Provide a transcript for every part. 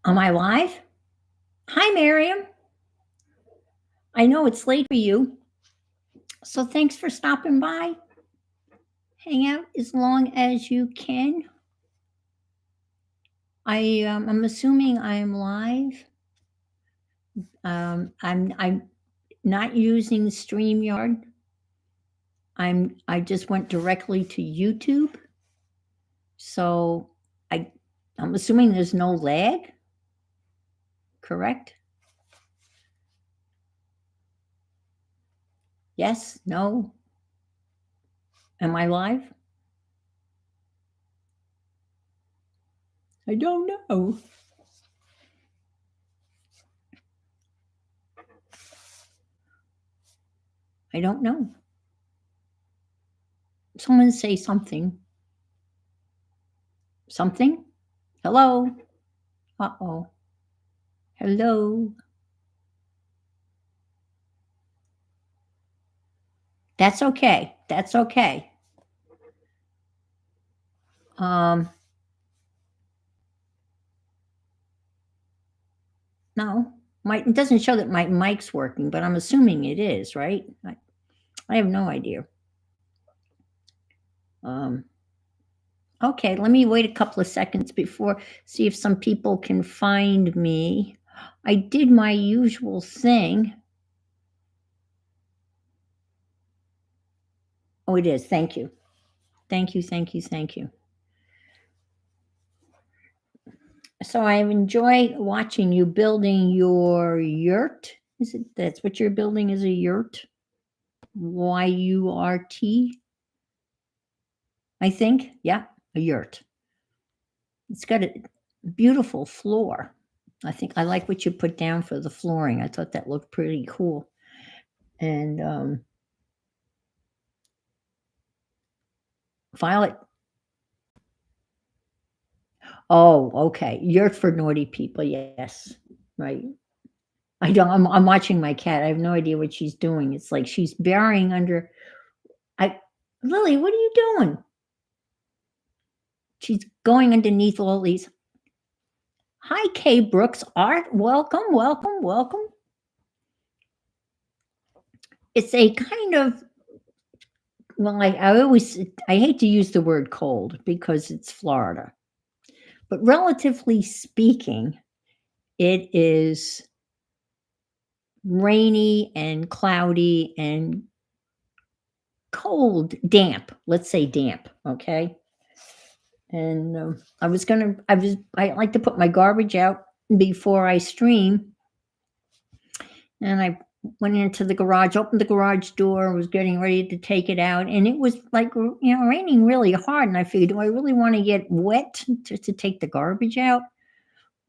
Am I live? Hi, Miriam. I know it's late for you, so thanks for stopping by. Hang out as long as you can. I'm assuming I'm live. I'm not using StreamYard. I just went directly to YouTube, so I I'm assuming there's no lag. Correct? Yes? No? Am I live? I don't know. I don't know. Someone say something. Something? Hello? Uh-oh. Hello? That's okay. That's okay. Um, no, it doesn't show that my mic's working, but I'm assuming it is, right? I have no idea. Um, okay, let me wait a couple of seconds before see if some people can find me. I did my usual thing. Oh, it is. Thank you. Thank you. Thank you. Thank you. So I enjoy watching you building your yurt. Is it that's what you're building is a yurt? YURT, I think. Yeah, a yurt. It's got a beautiful floor. I think I like what you put down for the flooring. I thought that looked pretty cool. And Violet, oh, okay. Yurt for naughty people. Yes, right. I don't. I'm watching my cat. I have no idea what she's doing. It's like she's burying under. I Lily, what are you doing? She's going underneath all these. Hi, Kay Brooks Art. Welcome, welcome, welcome. It's a kind of well, I hate to use the word cold because it's Florida, but relatively speaking, it is rainy and cloudy and cold, damp. Let's say damp, okay. And I like to put my garbage out before I stream, and I went into the garage, opened the garage door, was getting ready to take it out, and it was like raining really hard. And I figured, do I really want to get wet to take the garbage out?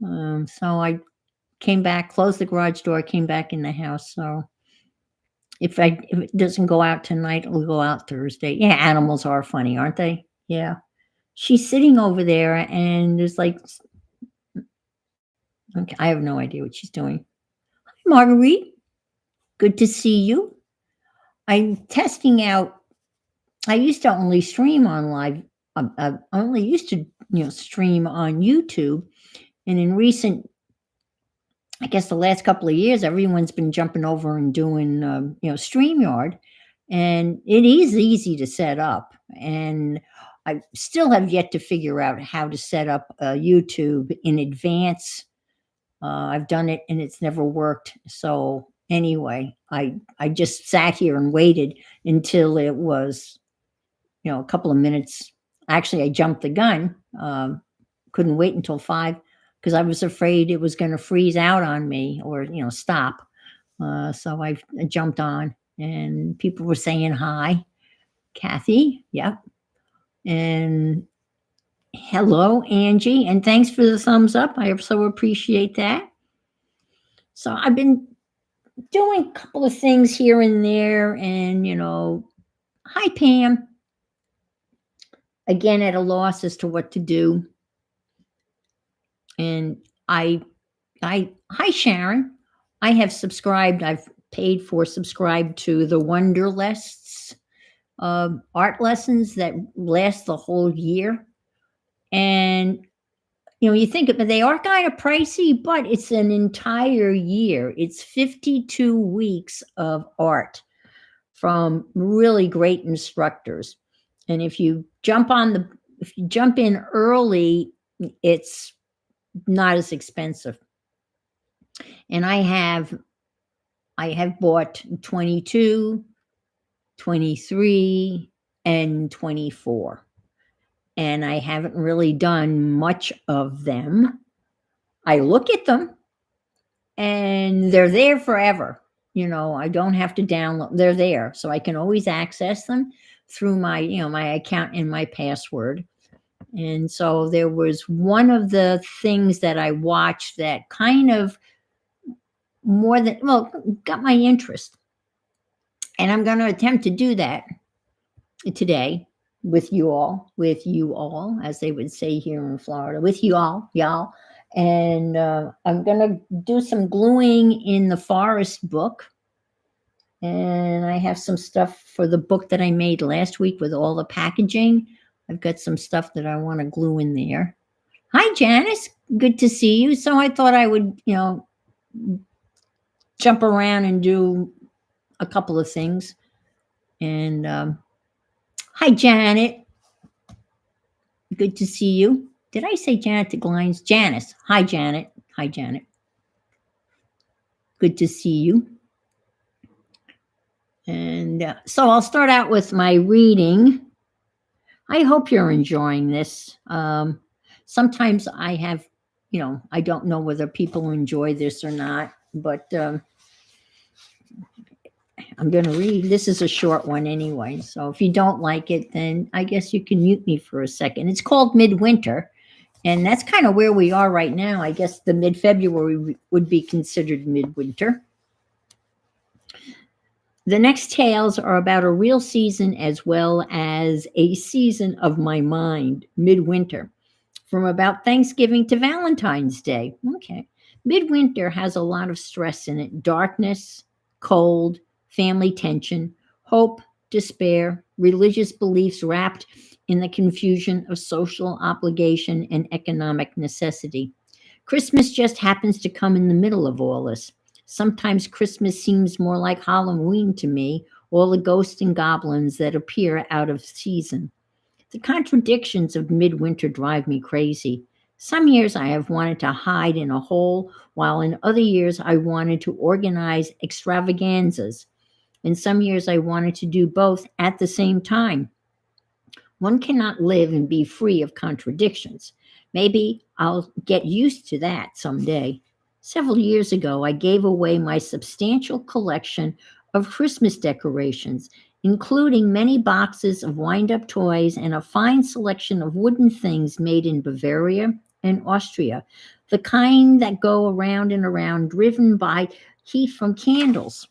So I came back, closed the garage door, came back in the house. So if it doesn't go out tonight, it'll go out Thursday. Yeah, animals are funny, aren't they? Yeah. She's sitting over there, and there's like, okay, I have no idea what she's doing. Hi, Marguerite. Good to see you. I'm testing out. I used to only stream on live. I only used to, stream on YouTube, and in recent, I guess, the last couple of years, everyone's been jumping over and doing, Streamyard, and it is easy to set up. And I still have yet to figure out how to set up YouTube in advance. I've done it and it's never worked. So anyway, I just sat here and waited until it was a couple of minutes. Actually, I jumped the gun. Couldn't wait until 5 because I was afraid it was going to freeze out on me or stop. So I jumped on, and people were saying hi, Kathy. Yep, and hello, Angie, and thanks for the thumbs up. I so appreciate that. So I've been doing a couple of things here and there, and hi, Pam. Again, at a loss as to what to do. And hi, Sharon. I have subscribed. I've paid for subscribed to the Wonderlists art lessons that last the whole year. And You think of it, they are kind of pricey, but it's an entire year. It's 52 weeks of art from really great instructors. And if you jump in early, it's not as expensive. And I have bought 22, 23, and 24. And I haven't really done much of them. I look at them and they're there forever. I don't have to download. They're there. So I can always access them through my account and my password. And so there was one of the things that I watched that kind of got my interest. And I'm going to attempt to do that today with you all, as they would say here in Florida, with you all, y'all. And I'm going to do some gluing in the forest book. And I have some stuff for the book that I made last week with all the packaging. I've got some stuff that I want to glue in there. Hi, Janice. Good to see you. So I thought I would, jump around and do a couple of things. And hi, Janet. Good to see you. Did I say Janet to Glines? Janice. Hi, Janet. Hi, Janet. Good to see you. And so I'll start out with my reading. I hope you're enjoying this. Sometimes I have, I don't know whether people enjoy this or not, but I'm going to read. This is a short one anyway. So if you don't like it, then I guess you can mute me for a second. It's called Midwinter. And that's kind of where we are right now. I guess the mid-February would be considered midwinter. The next tales are about a real season as well as a season of my mind, midwinter, from about Thanksgiving to Valentine's Day. Okay. Midwinter has a lot of stress in it: darkness, cold, family tension, hope, despair, religious beliefs wrapped in the confusion of social obligation and economic necessity. Christmas just happens to come in the middle of all this. Sometimes Christmas seems more like Halloween to me, all the ghosts and goblins that appear out of season. The contradictions of midwinter drive me crazy. Some years I have wanted to hide in a hole, while in other years I wanted to organize extravaganzas. In some years I wanted to do both at the same time. One cannot live and be free of contradictions. Maybe I'll get used to that someday. Several years ago, I gave away my substantial collection of Christmas decorations, including many boxes of wind-up toys and a fine selection of wooden things made in Bavaria and Austria, the kind that go around and around, driven by heat from candles.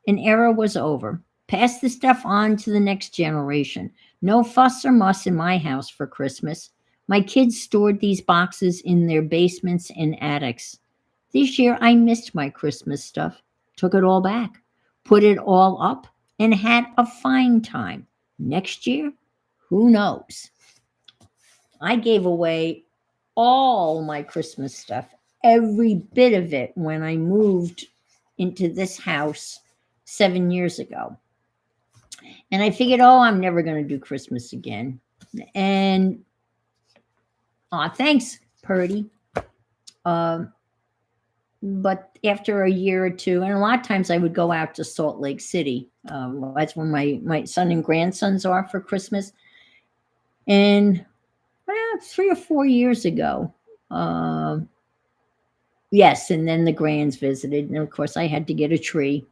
An era was over. Pass the stuff on to the next generation. No fuss or muss in my house for Christmas. My kids stored these boxes in their basements and attics. This year I missed my Christmas stuff, took it all back, put it all up, and had a fine time. Next year, who knows? I gave away all my Christmas stuff, every bit of it, when I moved into this house 7 years ago. And I figured, I'm never going to do Christmas again. And, thanks, Purdy. But after a year or two, and a lot of times I would go out to Salt Lake City. That's where my son and grandsons are for Christmas. And 3 or 4 years ago, yes, and then the grands visited. And of course, I had to get a tree.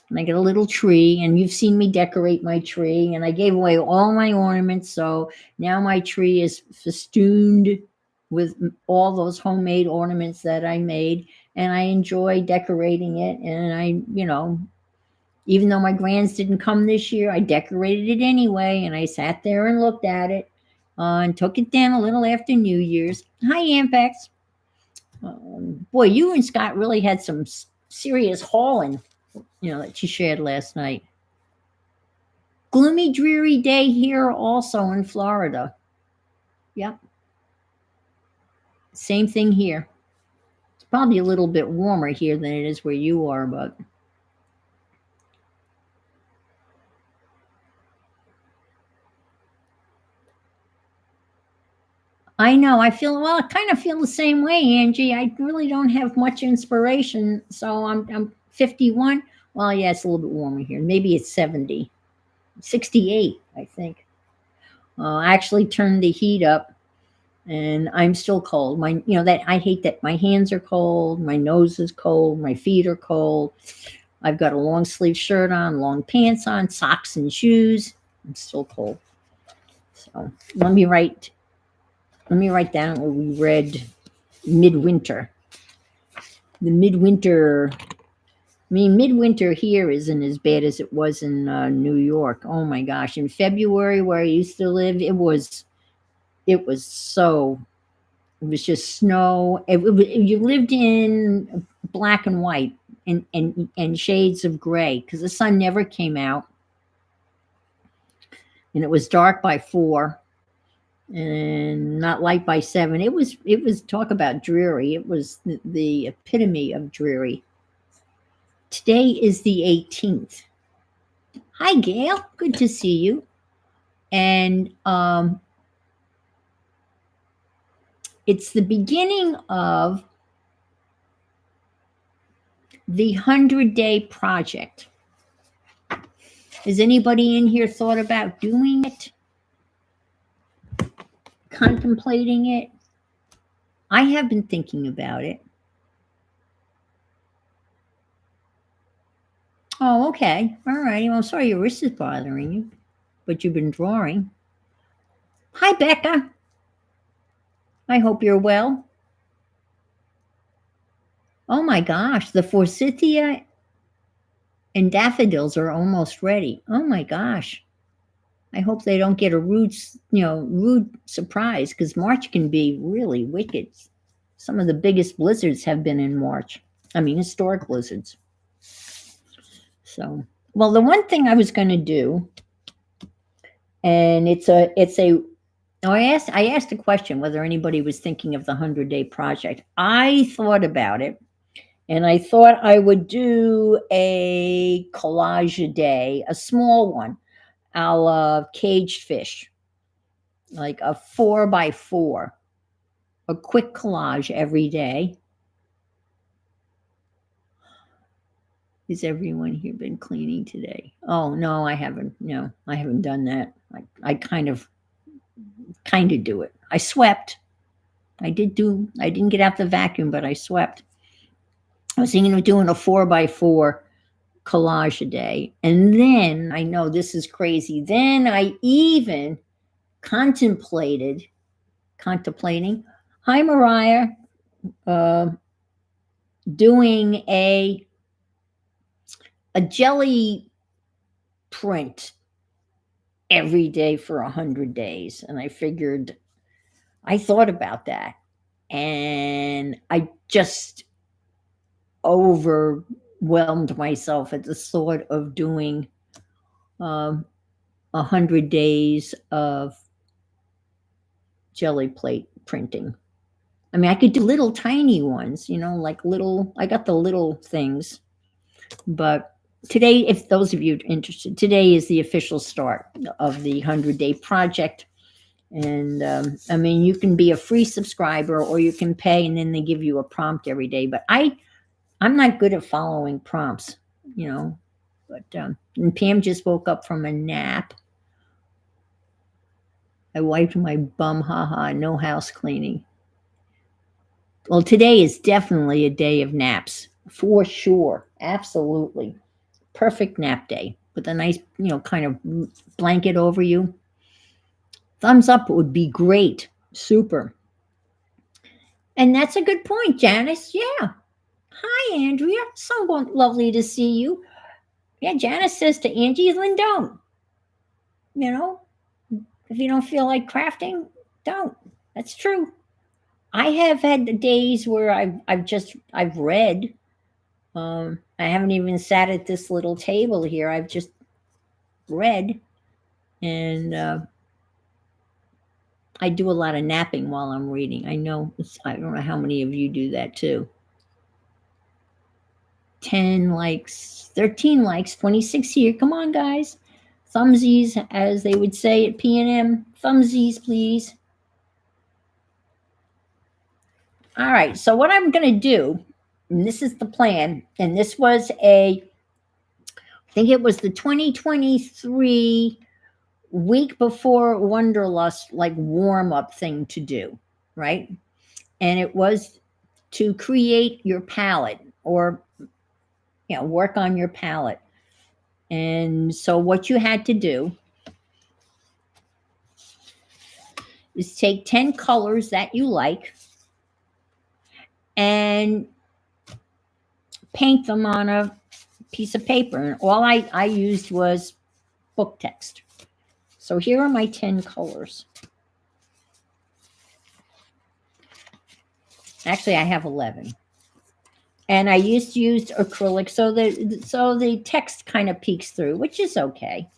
And I get a little tree, and you've seen me decorate my tree, and I gave away all my ornaments. So now my tree is festooned with all those homemade ornaments that I made, and I enjoy decorating it. And I, even though my grands didn't come this year, I decorated it anyway, and I sat there and looked at it and took it down a little after New Year's. Hi, Ampex. Boy, you and Scott really had some serious hauling, that you shared last night. Gloomy, dreary day here also in Florida. Yep. Same thing here. It's probably a little bit warmer here than it is where you are, but I know. I feel well. I kind of feel the same way, Angie. I really don't have much inspiration, so I'm 51. Well, yeah, it's a little bit warmer here. Maybe it's 70, 68, I think. I actually turned the heat up, and I'm still cold. That I hate that my hands are cold, my nose is cold, my feet are cold. I've got a long sleeve shirt on, long pants on, socks and shoes. I'm still cold. So let me write down what we read midwinter. The midwinter, midwinter here isn't as bad as it was in New York. Oh my gosh. In February, where I used to live, it was just snow. You lived in black and white and shades of gray because the sun never came out. And it was dark by 4 and not light by 7. It was talk about dreary. It was the epitome of dreary. Today is the 18th. Hi, Gail. Good to see you. And it's the beginning of the 100-day project. Has anybody in here thought about doing it? Contemplating it? I have been thinking about it. Oh, okay. All right. Well, I'm sorry your wrist is bothering you, but you've been drawing. Hi, Becca. I hope you're well. Oh my gosh, the forsythia and daffodils are almost ready. Oh my gosh. I hope they don't get a rude surprise because March can be really wicked. Some of the biggest blizzards have been in March. I mean, historic blizzards. So, well, the one thing I was going to do, and I asked a question whether anybody was thinking of the 100-day project. I thought about it, and I thought I would do a collage a day, a small one, a la caged fish, like a 4x4, a quick collage every day. Has everyone here been cleaning today? Oh, no, I haven't. No, I haven't done that. I kind of do it. I swept. I didn't get out the vacuum, but I swept. I was thinking of doing a 4x4 collage a day. And then I know this is crazy. Then I even contemplating. Hi, Mariah. Doing a jelly print every day for 100 days. And I thought about that. And I just overwhelmed myself at the thought of doing 100 days of jelly plate printing. I mean, I could do little tiny ones, I got the little things. But today, if those of you are interested, today is the official start of the 100-day project. And you can be a free subscriber or you can pay and then they give you a prompt every day. But I'm not good at following prompts, But and Pam just woke up from a nap. I wiped my bum, haha, no house cleaning. Well, today is definitely a day of naps, for sure. Absolutely. Perfect nap day with a nice, kind of blanket over you. Thumbs up would be great. Super. And that's a good point, Janice. Yeah. Hi, Andrea. So lovely to see you. Yeah, Janice says to Angie, then don't. If you don't feel like crafting, don't. That's true. I have had the days where I've read. I haven't even sat at this little table here. I've just read, and I do a lot of napping while I'm reading. I don't know how many of you do that too. 10 likes, 13 likes, 26 here. Come on, guys. Thumbsies, as they would say at P&M. Thumbsies, please. All right, so what I'm going to do, and this is the plan, and this was I think it was the 2023 week before Wonderlust, like warm up thing to do, right? And it was to create your palette or, work on your palette. And so what you had to do is take 10 colors that you like and paint them on a piece of paper. And all I used was book text. So here are my 10 colors. Actually, I have 11. And I used acrylic so the text kind of peeks through, which is okay.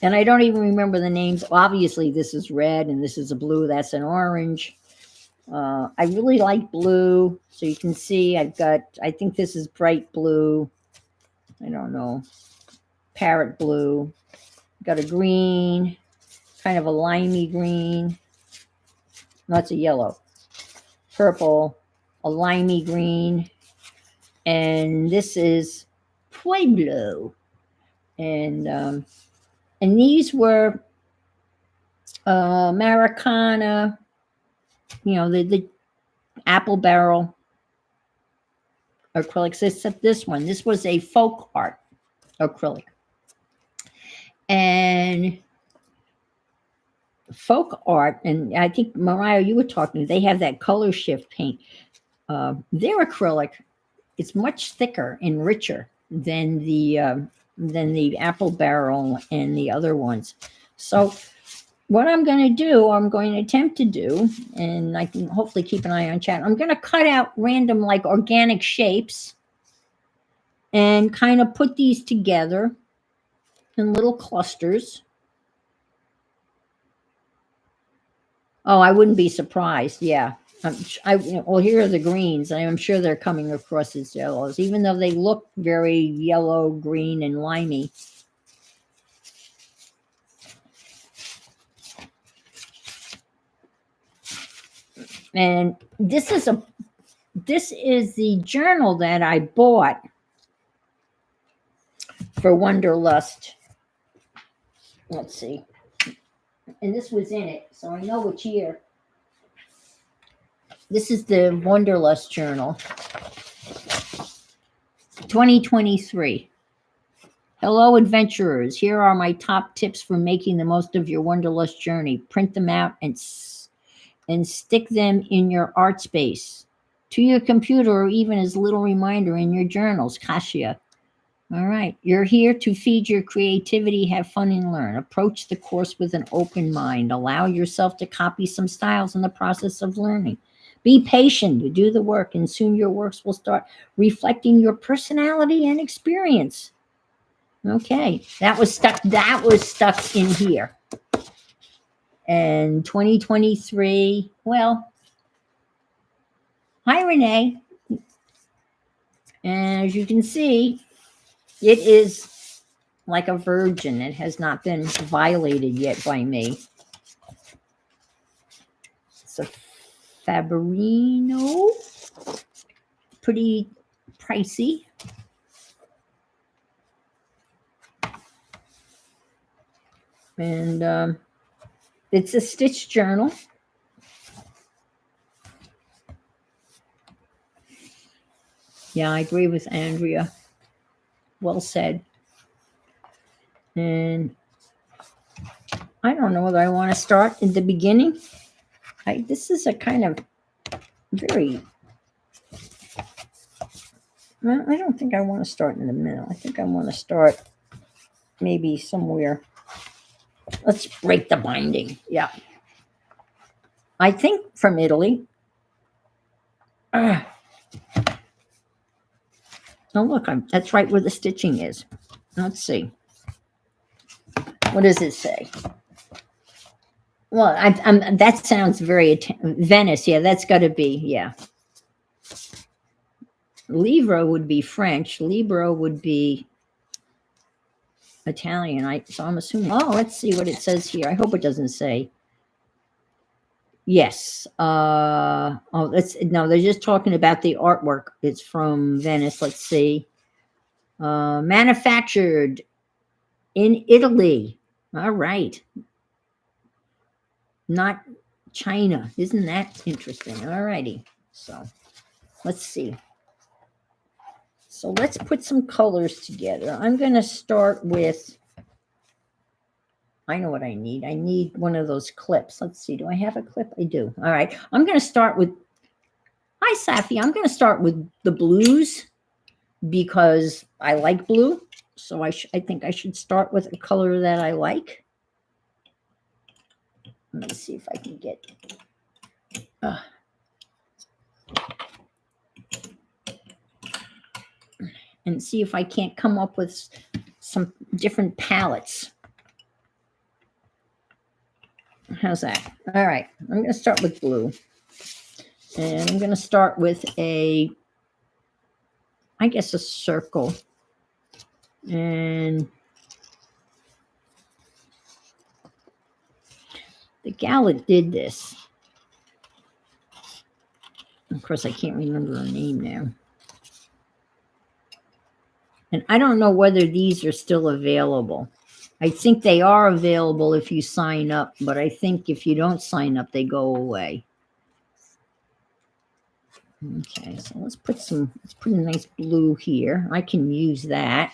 And I don't even remember the names. Obviously, this is red and this is a blue. That's an orange. I really like blue. So you can see I think this is bright blue. I don't know. Parrot blue. Got a green, kind of a limey green. Lots of yellow. Purple, a limey green. And this is Pueblo. And these were Americana, the apple barrel acrylics, except this one. This was a folk art acrylic. And folk art, and I think, Mariah, you were talking, they have that color shift paint. Their acrylic is much thicker and richer than the apple barrel and the other ones. So what I'm going to attempt to do, and I can hopefully keep an eye on chat, I'm going to cut out random like organic shapes and kind of put these together in little clusters. Oh, I wouldn't be surprised. Yeah. Well, here are the greens. I'm sure they're coming across as yellows, even though they look very yellow, green, and limey. And this is the journal that I bought for Wonderlust. Let's see. And this was in it, so I know which year. This is the Wonderlust journal. 2023. Hello, adventurers. Here are my top tips for making the most of your Wonderlust journey. Print them out and stick them in your art space, to your computer, or even as a little reminder in your journals. Kasia. All right. You're here to feed your creativity, have fun, and learn. Approach the course with an open mind. Allow yourself to copy some styles in the process of learning. Be patient to do the work, and soon your works will start reflecting your personality and experience. Okay. That was stuck in here. And 2023, well, hi, Renee. And as you can see, it is like a virgin. It has not been violated yet by me. It's a Faberino. Pretty pricey. And it's a stitch journal. Yeah, I agree with Andrea. Well said. And I don't know whether I want to start in the beginning. This is a kind of very... Well, I don't think I want to start in the middle. I think I want to start maybe somewhere. Let's break the binding. Yeah. I think from Italy. Oh, look, that's right where the stitching is. Let's see. What does it say? Well, that sounds very Venice. Yeah, that's got to be, yeah. Livro would be French. Libro would be Italian. So I'm assuming. Oh, let's see what it says here. I hope it doesn't say. Yes. Oh, no. They're just talking about the artwork. It's from Venice. Let's see. Manufactured in Italy. All right. Not China. Isn't that interesting? All righty. So let's see. So let's put some colors together. I'm going to start with, I know what I need. I need one of those clips. Let's see. Do I have a clip? I do. All right. I'm going to start with, hi, Safi. I'm going to start with the blues because I like blue. So I think I should start with a color that I like. Let me see if I can get, and see if I can't come up with some different palettes. How's that? All right. I'm going to start with blue. And I'm going to start with I guess a circle. And the gal that did this, of course, I can't remember her name now. And I don't know whether these are still available. I think they are available if you sign up, but I think if you don't sign up, they go away. Okay, so let's put a nice blue here. I can use that.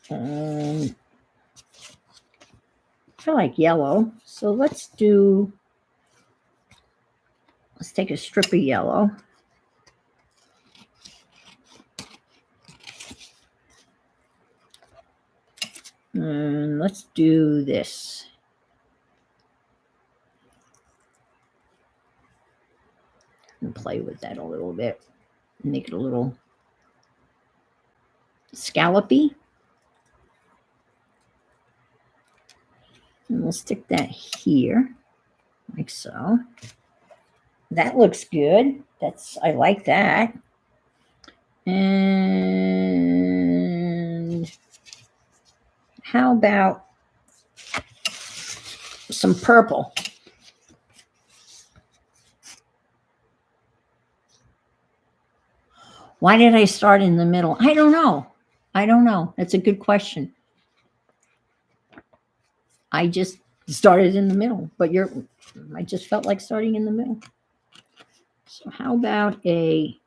I feel like yellow. So let's take a strip of yellow. And let's do this. And play with that a little bit. Make it a little scallopy. And we'll stick that here, like so. That looks good. I like that. And how about some purple? Why did I start in the middle? I don't know. That's a good question. I just started in the middle, but I just felt like starting in the middle. So how about a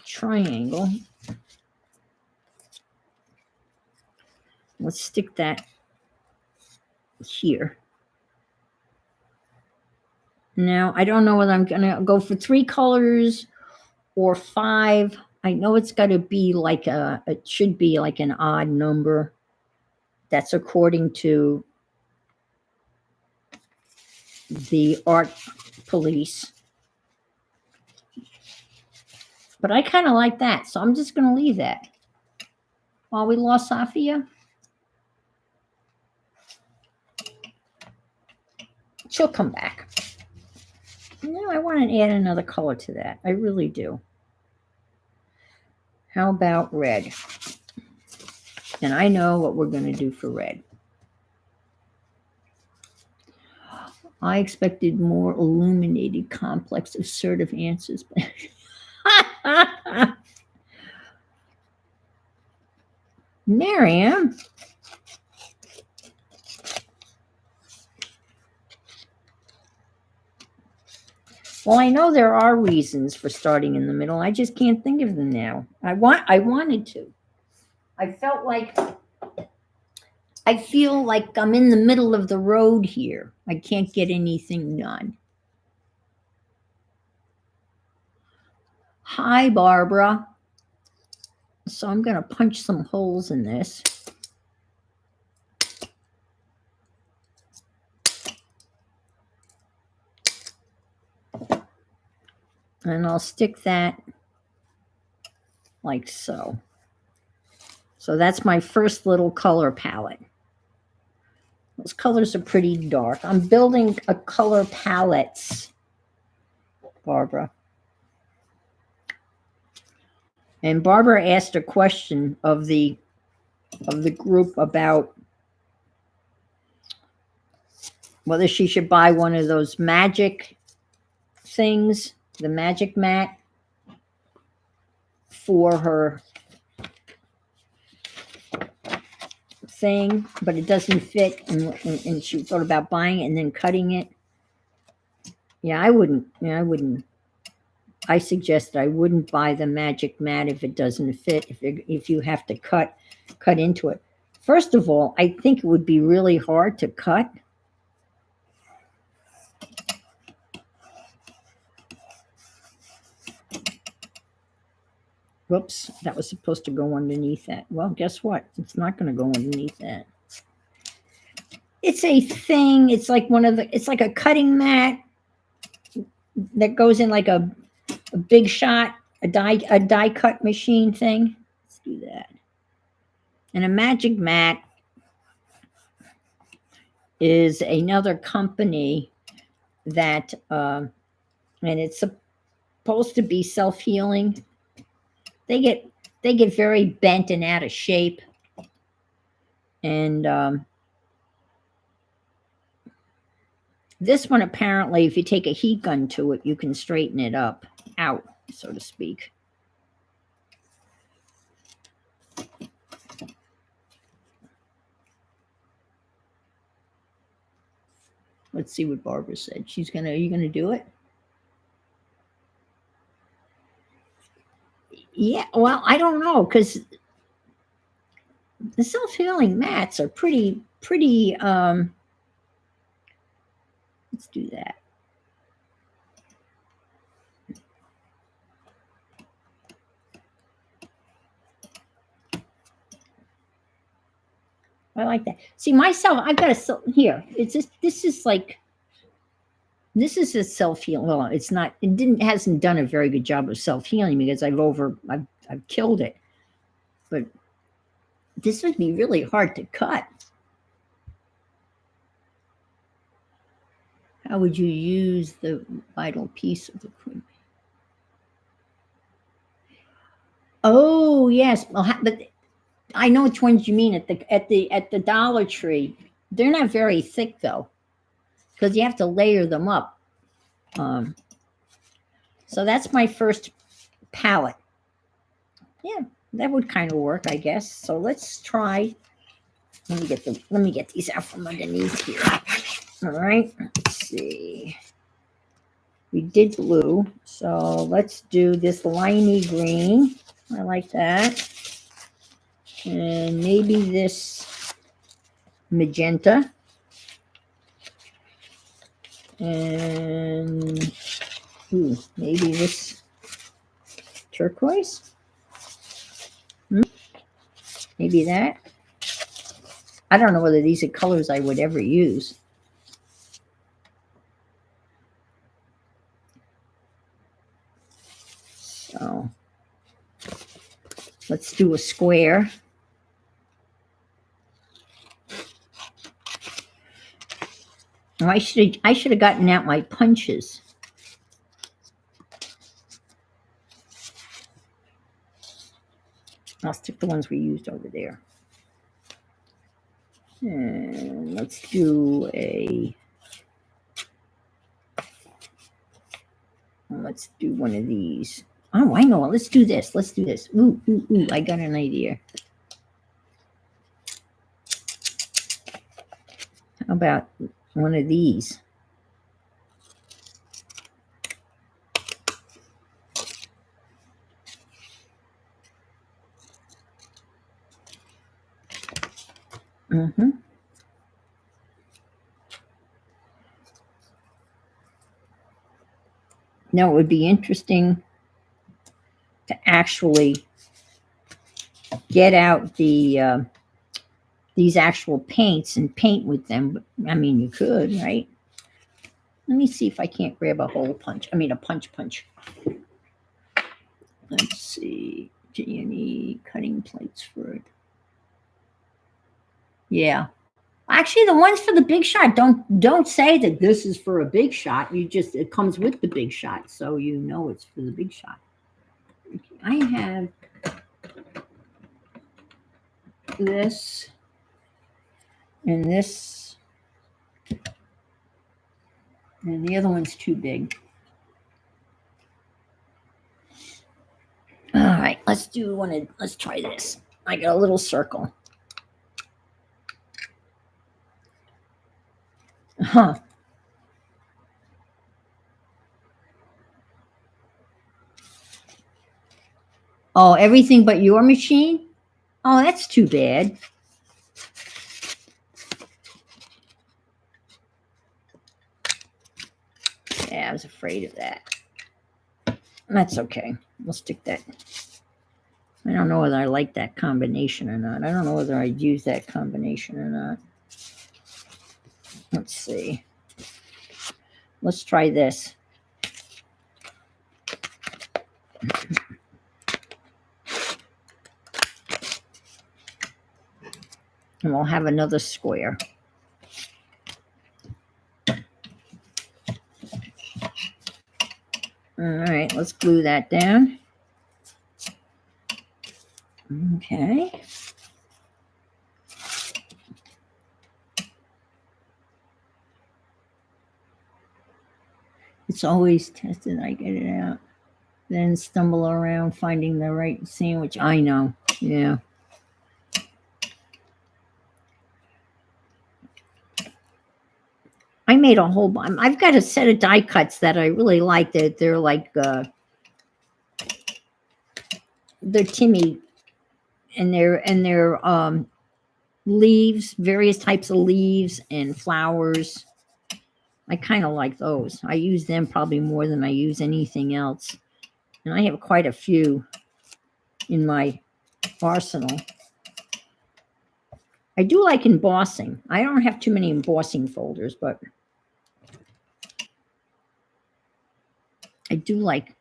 triangle? Let's stick that here. Now, I don't know whether I'm going to go for 3 colors or 5. I know it's got to be like it should be like an odd number. That's according to the art police. But I kind of like that, so I'm just going to leave that. Oh, we lost Safia. She'll come back. No, I want to add another color to that. I really do. How about red? And I know what we're going to do for red. I expected more illuminated, complex, assertive answers. Miriam. Well, I know there are reasons for starting in the middle. I just can't think of them now. I wanted to. I feel like I'm in the middle of the road here. I can't get anything done. Hi, Barbara. So I'm going to punch some holes in this. And I'll stick that like so. So that's my first little color palette. Those colors are pretty dark. I'm building a color palettes, Barbara. And Barbara asked a question of the group about whether she should buy one of those magic things, the magic mat, for her thing, but it doesn't fit, and she thought about buying it and then cutting it. Yeah, I wouldn't. Yeah, I wouldn't. I suggest I wouldn't buy the magic mat if it doesn't fit. If you have to cut into it. First of all, I think it would be really hard to cut. Whoops, that was supposed to go underneath that. Well, guess what? It's not going to go underneath that. It's a thing. It's like it's like a cutting mat that goes in like a big shot, a die cut machine thing. Let's do that. And a magic mat is another company that, and it's supposed to be self-healing. They get very bent and out of shape, and this one, apparently, if you take a heat gun to it, you can straighten it up, out, so to speak. Let's see what Barbara said. Are you gonna do it? Yeah, well, I don't know, because the self-healing mats are pretty, let's do that. I like that. See, myself, I've got here. It's just, this is a self-healing. Well, it's not, hasn't done a very good job of self-healing because I've killed it. But this would be really hard to cut. How would you use the vital piece of the equipment? Oh, yes. Well, but I know which ones you mean at the Dollar Tree. They're not very thick though, because you have to layer them up. So that's my first palette. Yeah, that would kind of work, I guess. So let's try. Let me get these out from underneath here. All right. Let's see. We did blue, so let's do this limey green. I like that. And maybe this magenta. And maybe this turquoise. Maybe that. I don't know whether these are colors I would ever use. So let's do a square. Oh, I should have gotten out my punches. I'll stick the ones we used over there. And let's do one of these. Oh, I know. Let's do this. Ooh, I got an idea. How about one of these? Now, it would be interesting to actually get out these actual paints and paint with them. But, I mean, you could, right? Let me see if I can't grab a hole punch. I mean, a punch. Let's see. Do you need cutting plates for it? Yeah. Actually, the ones for the big shot don't say that this is for a big shot. You just it comes with the big shot, so you know it's for the big shot. Okay, I have this and this, and the other one's too big. All right, let's do one. Let's try this. I got a little circle. Huh. Oh, everything but your machine? Oh, that's too bad. Yeah, I was afraid of that. That's okay. We'll stick that. I don't know whether I like that combination or not. I don't know whether I'd use that combination or not. Let's see. Let's try this. And we'll have another square. All right, let's glue that down. Okay. It's always tested. I get it out. Then stumble around finding the right sandwich. I know. Yeah. I made a whole bunch. I've got a set of die cuts that I really like. They're like they're Timmy, and they're leaves, various types of leaves and flowers. I kind of like those. I use them probably more than I use anything else, and I have quite a few in my arsenal. I do like embossing. I don't have too many embossing folders, but I do like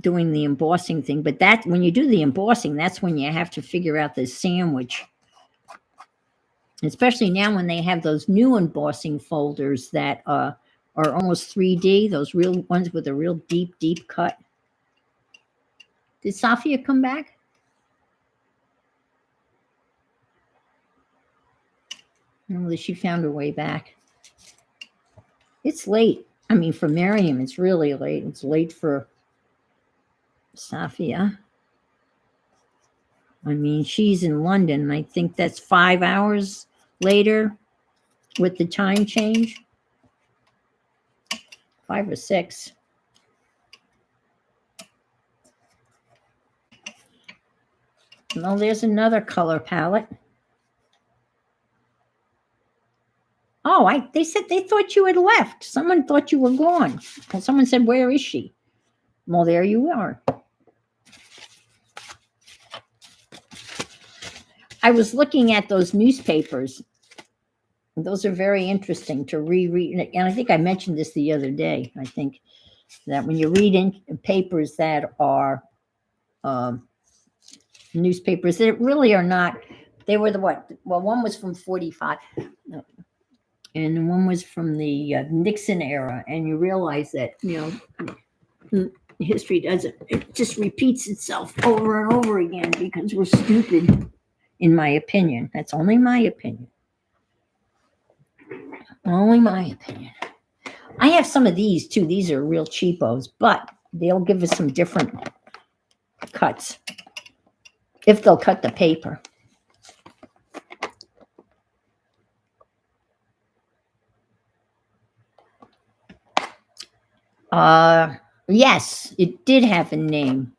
doing the embossing thing. But that when you do the embossing, that's when you have to figure out the sandwich. Especially now when they have those new embossing folders that are almost 3D, those real ones with a real deep cut. Did Safia come back? No, she found her way back. It's late. I mean, for Miriam, it's really late. It's late for Safia. I mean, she's in London. I think that's 5 hours later with the time change. 5 or 6. Well, there's another color palette. Oh, they said they thought you had left. Someone thought you were gone. And someone said, "Where is she?" Well, there you are. I was looking at those newspapers. Those are very interesting to reread. And I think I mentioned this the other day. I think that when you read in papers that are newspapers that really are not, they were the what? Well, one was from 45. And one was from the Nixon era, and you realize that history doesn't, it just repeats itself over and over again because we're stupid, in my opinion. That's only my opinion. Only my opinion. I have some of these too. These are real cheapos, but they'll give us some different cuts if they'll cut the paper. Yes, it did have a name.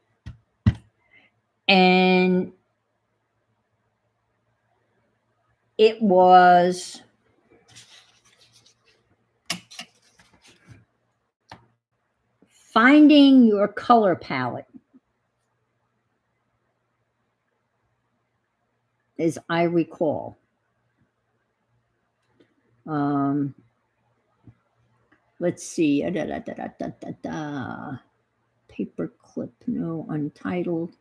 And it was Finding Your Color Palette, as I recall. Let's see. Paperclip, no. Untitled.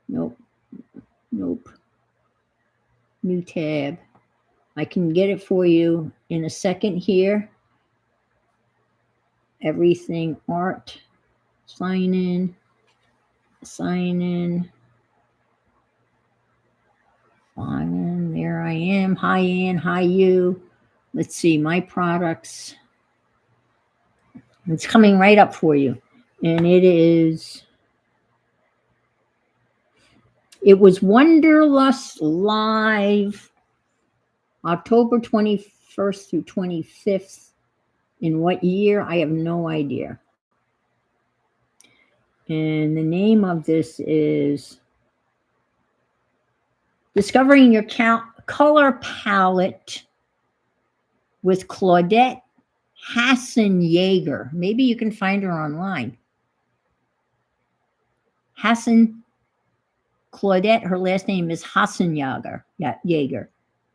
Nope. New tab. I can get it for you in a second here. Everything art. Sign in. Sign in. Sign in. There I am. Hi, Ann. Hi, you. Let's see. My products. It's coming right up for you. And it was Wonderlust Live, October 21st through 25th. In what year? I have no idea. And the name of this is Discovering Your Color Palette with Claudette Hassan-Yeager. Maybe you can find her online. Claudette, her last name is Hassan-Yeager. Yeah, Yeager.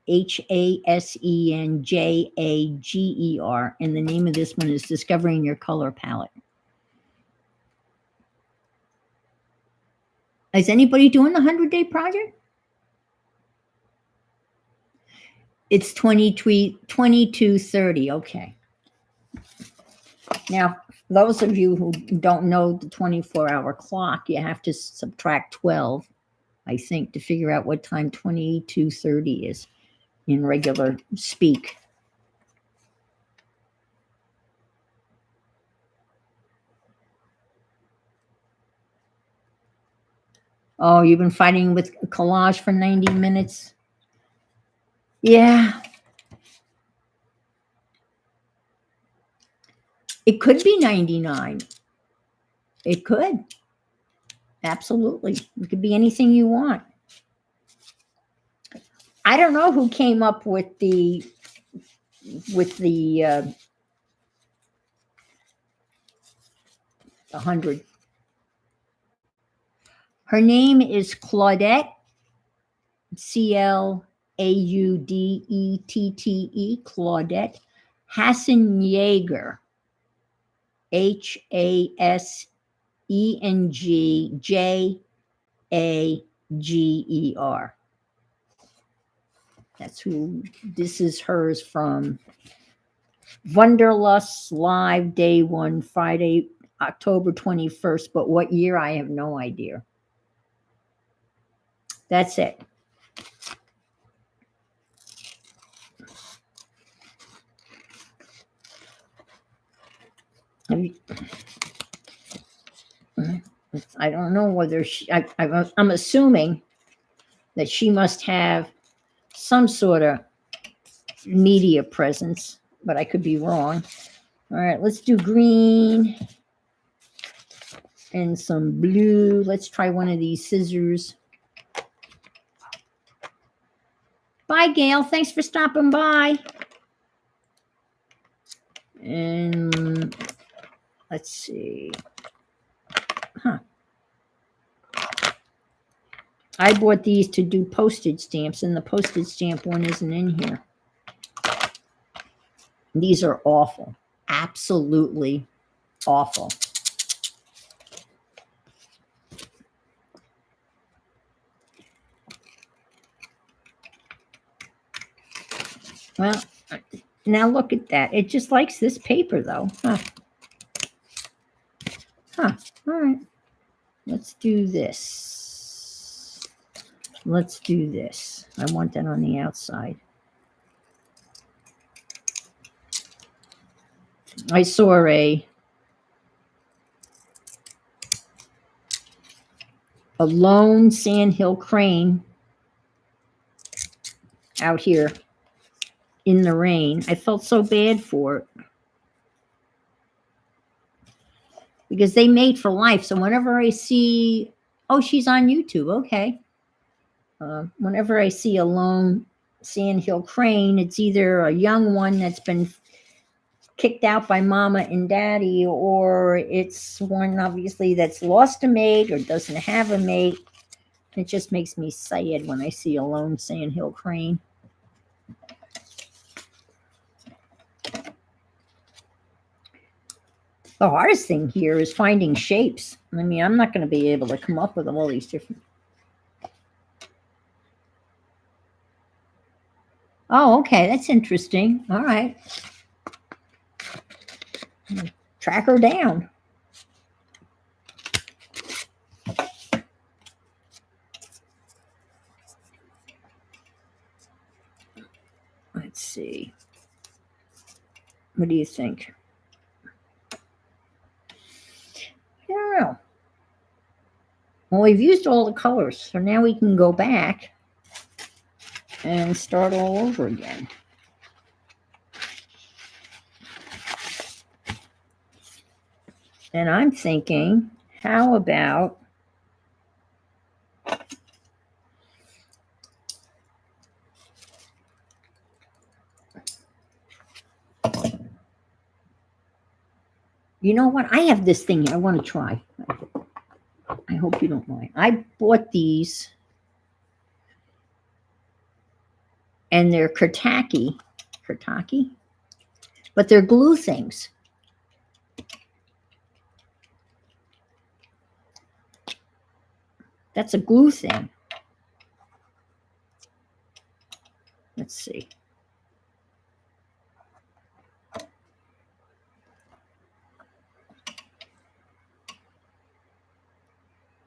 Hassenjager. And the name of this one is Discovering Your Color Palette. Is anybody doing the 100-day project? It's 22:30. Okay. Now, those of you who don't know the 24-hour clock, you have to subtract 12, I think, to figure out what time 22:30 is in regular speak. Oh, you've been fighting with collage for 90 minutes? Yeah. It could be 99. It could. Absolutely. It could be anything you want. I don't know who came up with the 100. Her name is Claudette, Claudette, Claudette Hassan-Yeager, Hassenjager. That's who this is. Hers from Wonderlust Live Day 1, Friday, October 21st. But what year? I have no idea. That's it. I don't know whether I'm assuming that she must have some sort of media presence, but I could be wrong. All right, let's do green and some blue. Let's try one of these scissors. Bye, Gail. Thanks for stopping by. And let's see. I bought these to do postage stamps, and the postage stamp one isn't in here. These are awful. Absolutely awful. Well, now look at that. It just likes this paper, though. All right. Let's do this. Let's do this. I want that on the outside. I saw a lone sandhill crane out here in the rain. I felt so bad for it because they mate for life. So whenever I see, oh, she's on YouTube. Okay. Whenever I see a lone sandhill crane, it's either a young one that's been kicked out by mama and daddy, or it's one obviously that's lost a mate or doesn't have a mate. It just makes me sad when I see a lone sandhill crane. The hardest thing here is finding shapes. I mean, I'm not going to be able to come up with all these different. Oh, okay. That's interesting. All right. Track her down. Let's see. What do you think? I don't know. Well, we've used all the colors, so now we can go back and start all over again. And I'm thinking, how about you know what? I have this thing here. I want to try. I hope you don't mind. I bought these, and they're Kurtaki, but they're glue things. That's a glue thing. Let's see.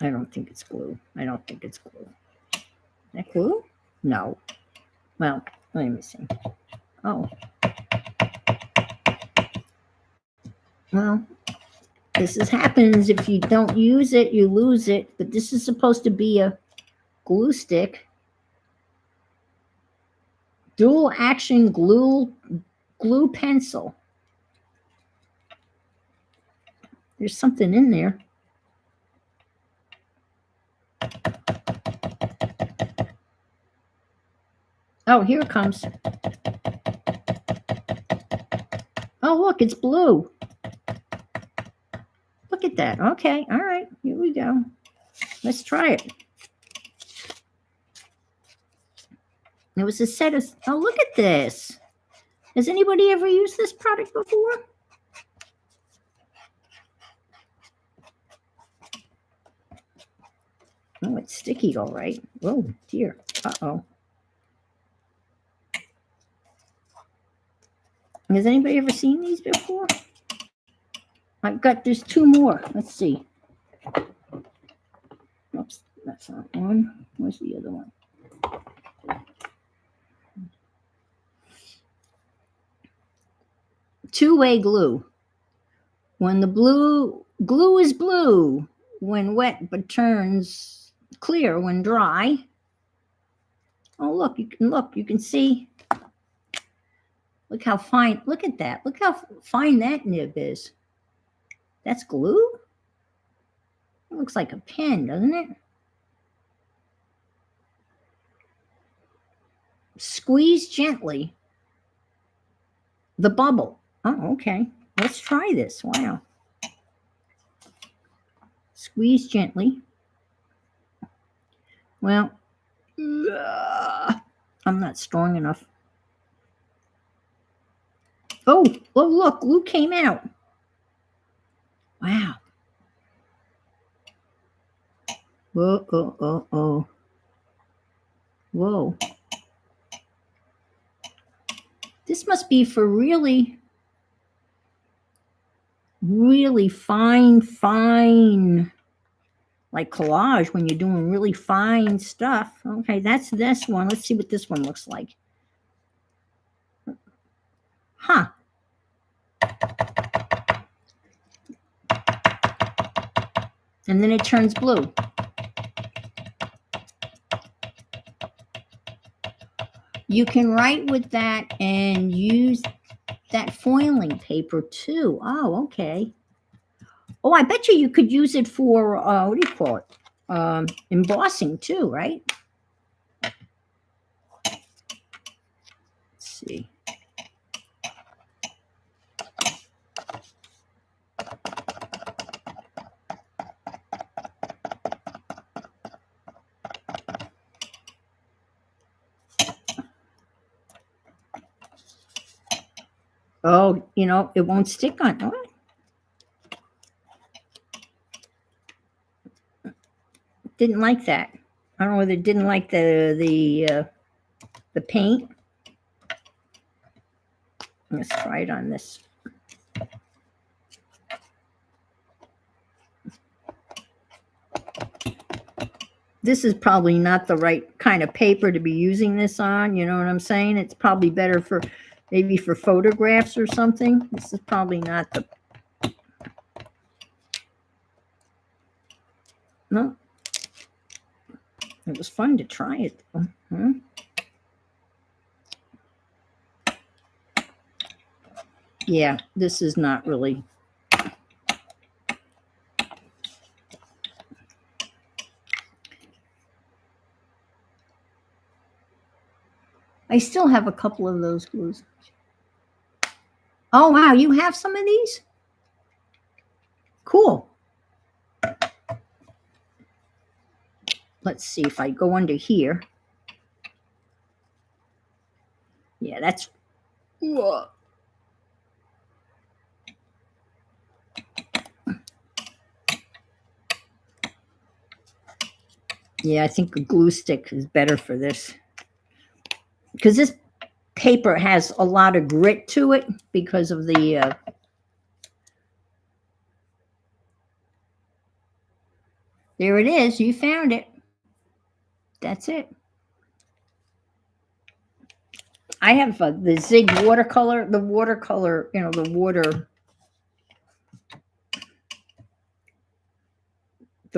I don't think it's glue. I don't think it's glue. Is that glue? No. Well, let me see. Oh. Well, this is happens if you don't use it, you lose it. But this is supposed to be a glue stick. Dual action glue pencil. There's something in there. Oh, here it comes. Oh, look, it's blue. Look at that. Okay, all right, here we go. Let's try it. It was a set of, oh, look at this. Has anybody ever used this product before? Oh, it's sticky, all right. Oh, dear. Uh-oh. Has anybody ever seen these before? There's two more. Let's see. Oops, that's not one. Where's the other one? Two-way glue. When the glue is blue when wet, but turns clear when dry. Oh, look, you can see. Look how fine, look at that. Look how fine that nib is. That's glue? It looks like a pen, doesn't it? Squeeze gently the bubble. Oh, okay. Let's try this. Wow. Squeeze gently. Well, I'm not strong enough. Oh, look, glue came out. Wow. Whoa. Whoa. This must be for really, really fine, like collage when you're doing really fine stuff. Okay, that's this one. Let's see what this one looks like. Huh. And then it turns blue. You can write with that and use that foiling paper too. Oh, okay. Oh, I bet you could use it for, what do you call it? Embossing too, right? Let's see. Oh, it won't stick on. What? Didn't like that. I don't know whether it didn't like the paint. Let's try it on this. This is probably not the right kind of paper to be using this on. You know what I'm saying? It's probably better for maybe for photographs or something. This is probably not the... No. It was fun to try it, though. Huh? Yeah, this is not really... I still have a couple of those glues. Oh, wow, you have some of these? Cool. Let's see if I go under here. Yeah, that's... Whoa. Yeah, I think a glue stick is better for this. Because this paper has a lot of grit to it because of the... There it is. You found it. That's it. I have the Zig watercolor, the watercolor, you know, the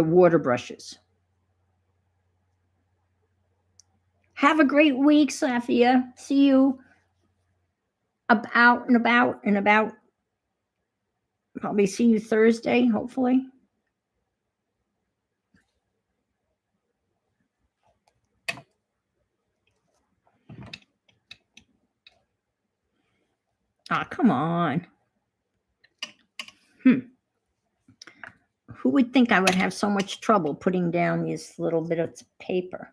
water brushes. Have a great week, Safia. See you about. Probably see you Thursday, hopefully. Ah, come on. Who would think I would have so much trouble putting down these little bits of paper?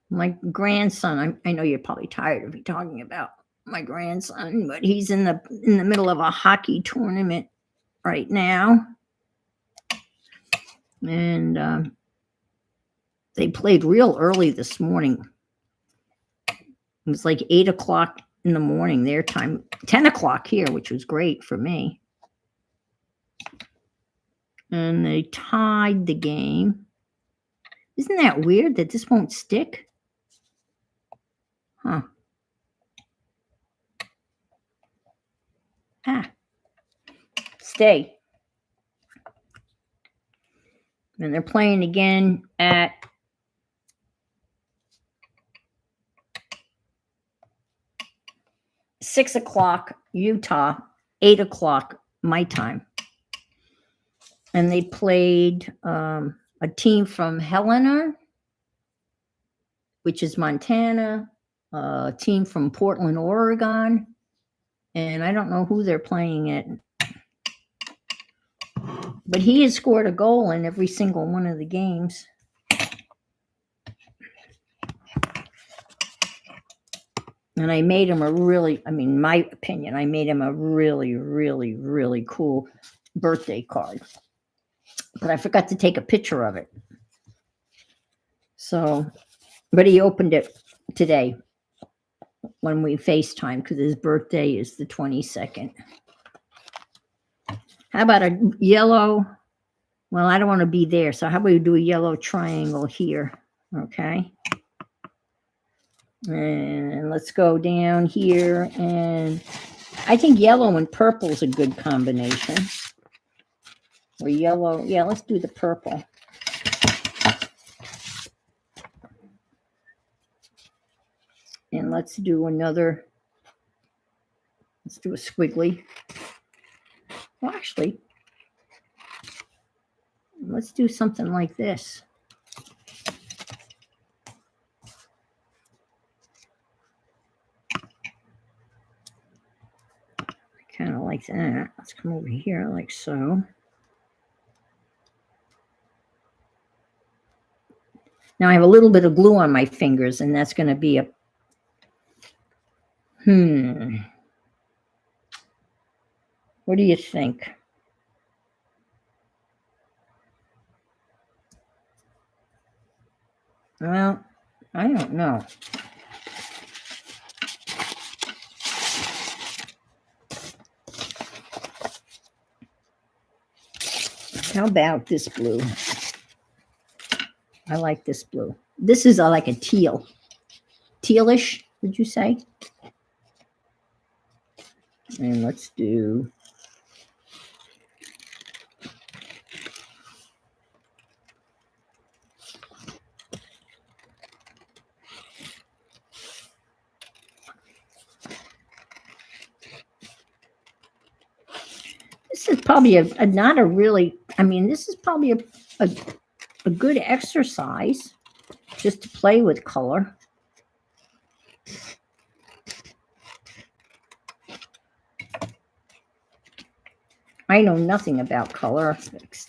My grandson, I know you're probably tired of me talking about my grandson, but he's in the middle of a hockey tournament right now. And they played real early this morning. It was like 8 o'clock in the morning their time, 10 o'clock here, which was great for me. And they tied the game. Isn't that weird that this won't stick? Huh. Ah. Stay. And they're playing again at 6 o'clock Utah, 8 o'clock my time. And they played a team from Helena, which is Montana, a team from Portland, Oregon, and I don't know who they're playing at. But he has scored a goal in every single one of the games. And I made him in my opinion, I made him a really, really, really cool birthday card. But I forgot to take a picture of it. So, but he opened it today when we FaceTime because his birthday is the 22nd. How about a yellow? Well, I don't want to be there. So how about we do a yellow triangle here? Okay. And let's go down here. And I think yellow and purple is a good combination. Or yellow. Yeah, let's do the purple. And let's do another. Let's do a squiggly. Well, actually, let's do something like this. Kind of like that. Let's come over here like so. Now I have a little bit of glue on my fingers, and that's going to be a What do you think? Well, I don't know. How about this blue? I like this blue. This is like a teal. Tealish, would you say? And let's do... This is probably not a really... I mean, this is probably a good exercise just to play with color. I know nothing about color. It's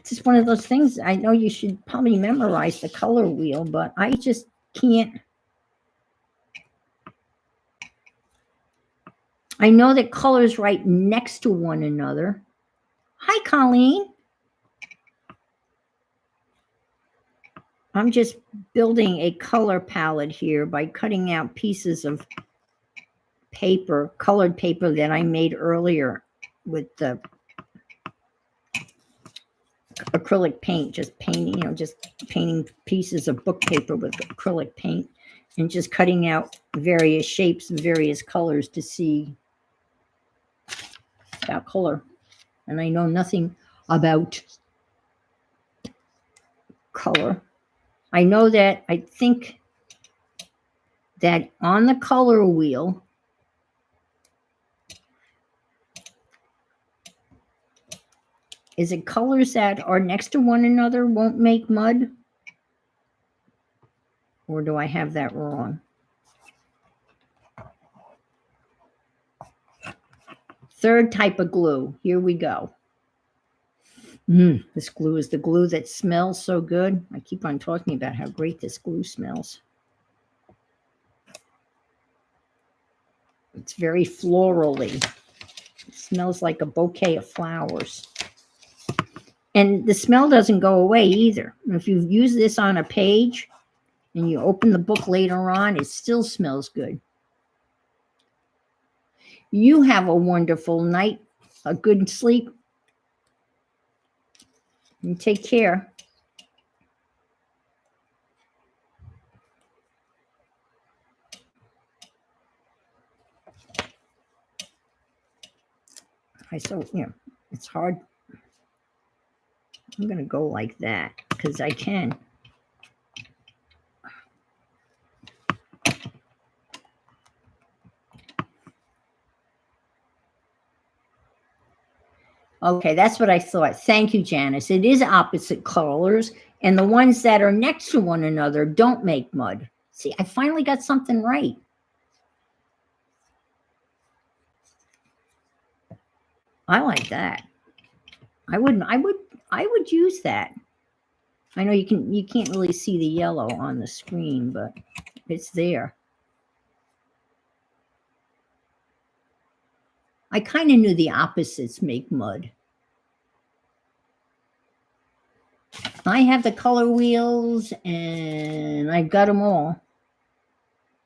just one of those things. I know you should probably memorize the color wheel, but I just can't. I know that colors right next to one another. Hi, Colleen. I'm just building a color palette here by cutting out pieces of paper, colored paper that I made earlier with the acrylic paint, just painting, just painting pieces of book paper with acrylic paint and just cutting out various shapes and various colors to see about color. And I know nothing about color. I know that I think that on the color wheel, is it colors that are next to one another won't make mud? Or do I have that wrong? Third type of glue. Here we go. This glue is the glue that smells so good. I keep on talking about how great this glue smells. It's very florally. It smells like a bouquet of flowers. And the smell doesn't go away either. If you use this on a page and you open the book later on, it still smells good. You have a wonderful night, a good sleep, and take care. It's hard. I'm going to go like that because I can. Okay, that's what I thought. Thank you, Janice. It is opposite colors, and the ones that are next to one another don't make mud. See, I finally got something right. I like that. I would use that. I know you can't really see the yellow on the screen, but it's there. I kind of knew the opposites make mud. I have the color wheels and I've got them all.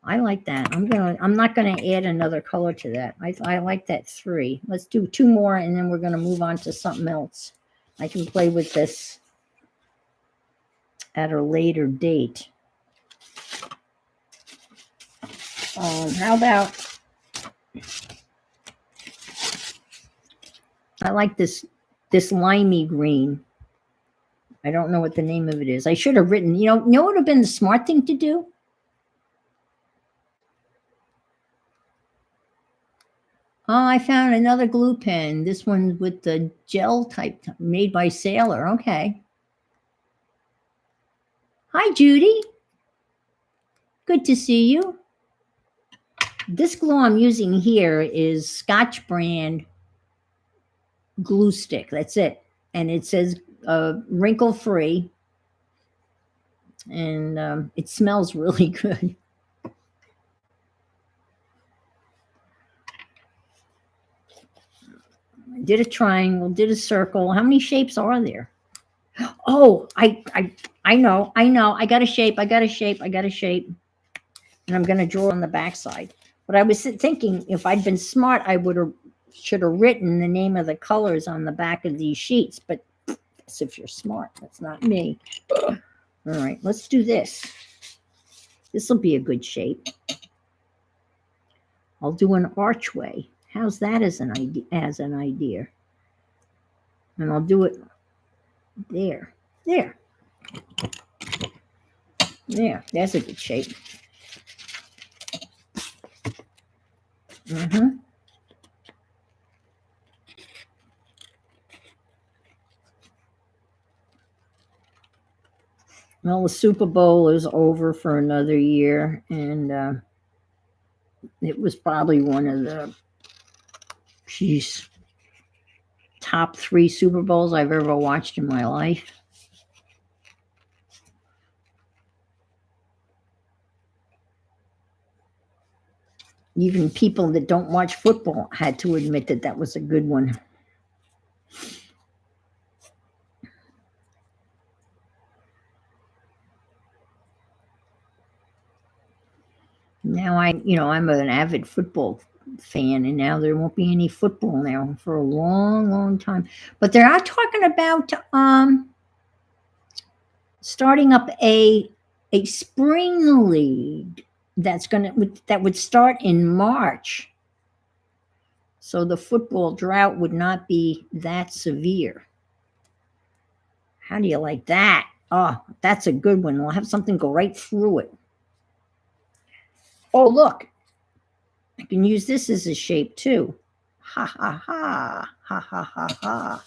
I like that. I'm not gonna add another color to that. I like that 3. Let's do 2 more and then we're gonna move on to something else. I can play with this at a later date. How about, I like this limey green. I don't know what the name of it is. I should have written, you know what would have been the smart thing to do? Oh, I found another glue pen. This one with the gel type made by Sailor. Okay. Hi, Judy. Good to see you. This glue I'm using here is Scotch brand glue stick. That's it. And it says wrinkle free. And it smells really good. Did a triangle, did a circle. How many shapes are there? Oh, I know. I got a shape. And I'm going to draw on the backside. But I was thinking if I'd been smart, I would have should have written the name of the colors on the back of these sheets, but that's if you're smart. That's not me. All right, let's do this. This will be a good shape. I'll do an archway. How's that as an idea? And I'll do it there. There. There. That's a good shape. Well, the Super Bowl is over for another year, and it was probably one of the top 3 Super Bowls I've ever watched in my life. Even people that don't watch football had to admit that that was a good one. Now I'm an avid football fan, and now there won't be any football now for a long, long time. But they're not talking about starting up a spring league that would start in March. So the football drought would not be that severe. How do you like that? Oh, that's a good one. We'll have something go right through it. Oh, look. I can use this as a shape too. Ha, ha, ha. Ha, ha, ha, ha.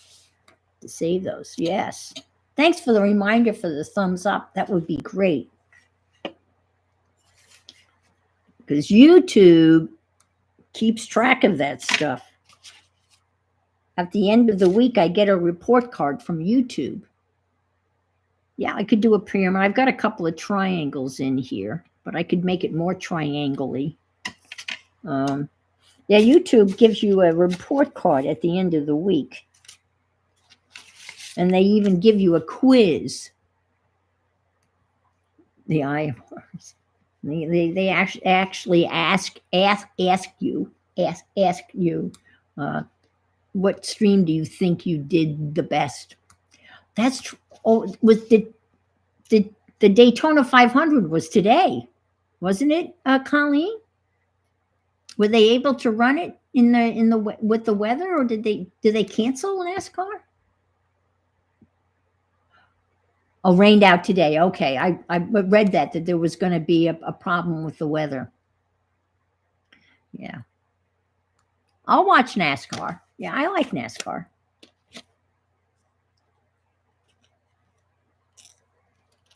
To save those. Yes. Thanks for the reminder for the thumbs up. That would be great. Because YouTube keeps track of that stuff. At the end of the week, I get a report card from YouTube. Yeah, I could do a pyramid. I've got a couple of triangles in here, but I could make it more triangle-y. Yeah, YouTube gives you a report card at the end of the week. And they even give you a quiz. The IFRs. They actually ask you what stream do you think you did the best? That's true. Oh, was the Daytona 500 was today, wasn't it, Colleen? Were they able to run it with the weather, or did they cancel NASCAR? Oh, rained out today. Okay, I read that there was going to be a problem with the weather. Yeah, I'll watch NASCAR. Yeah, I like NASCAR.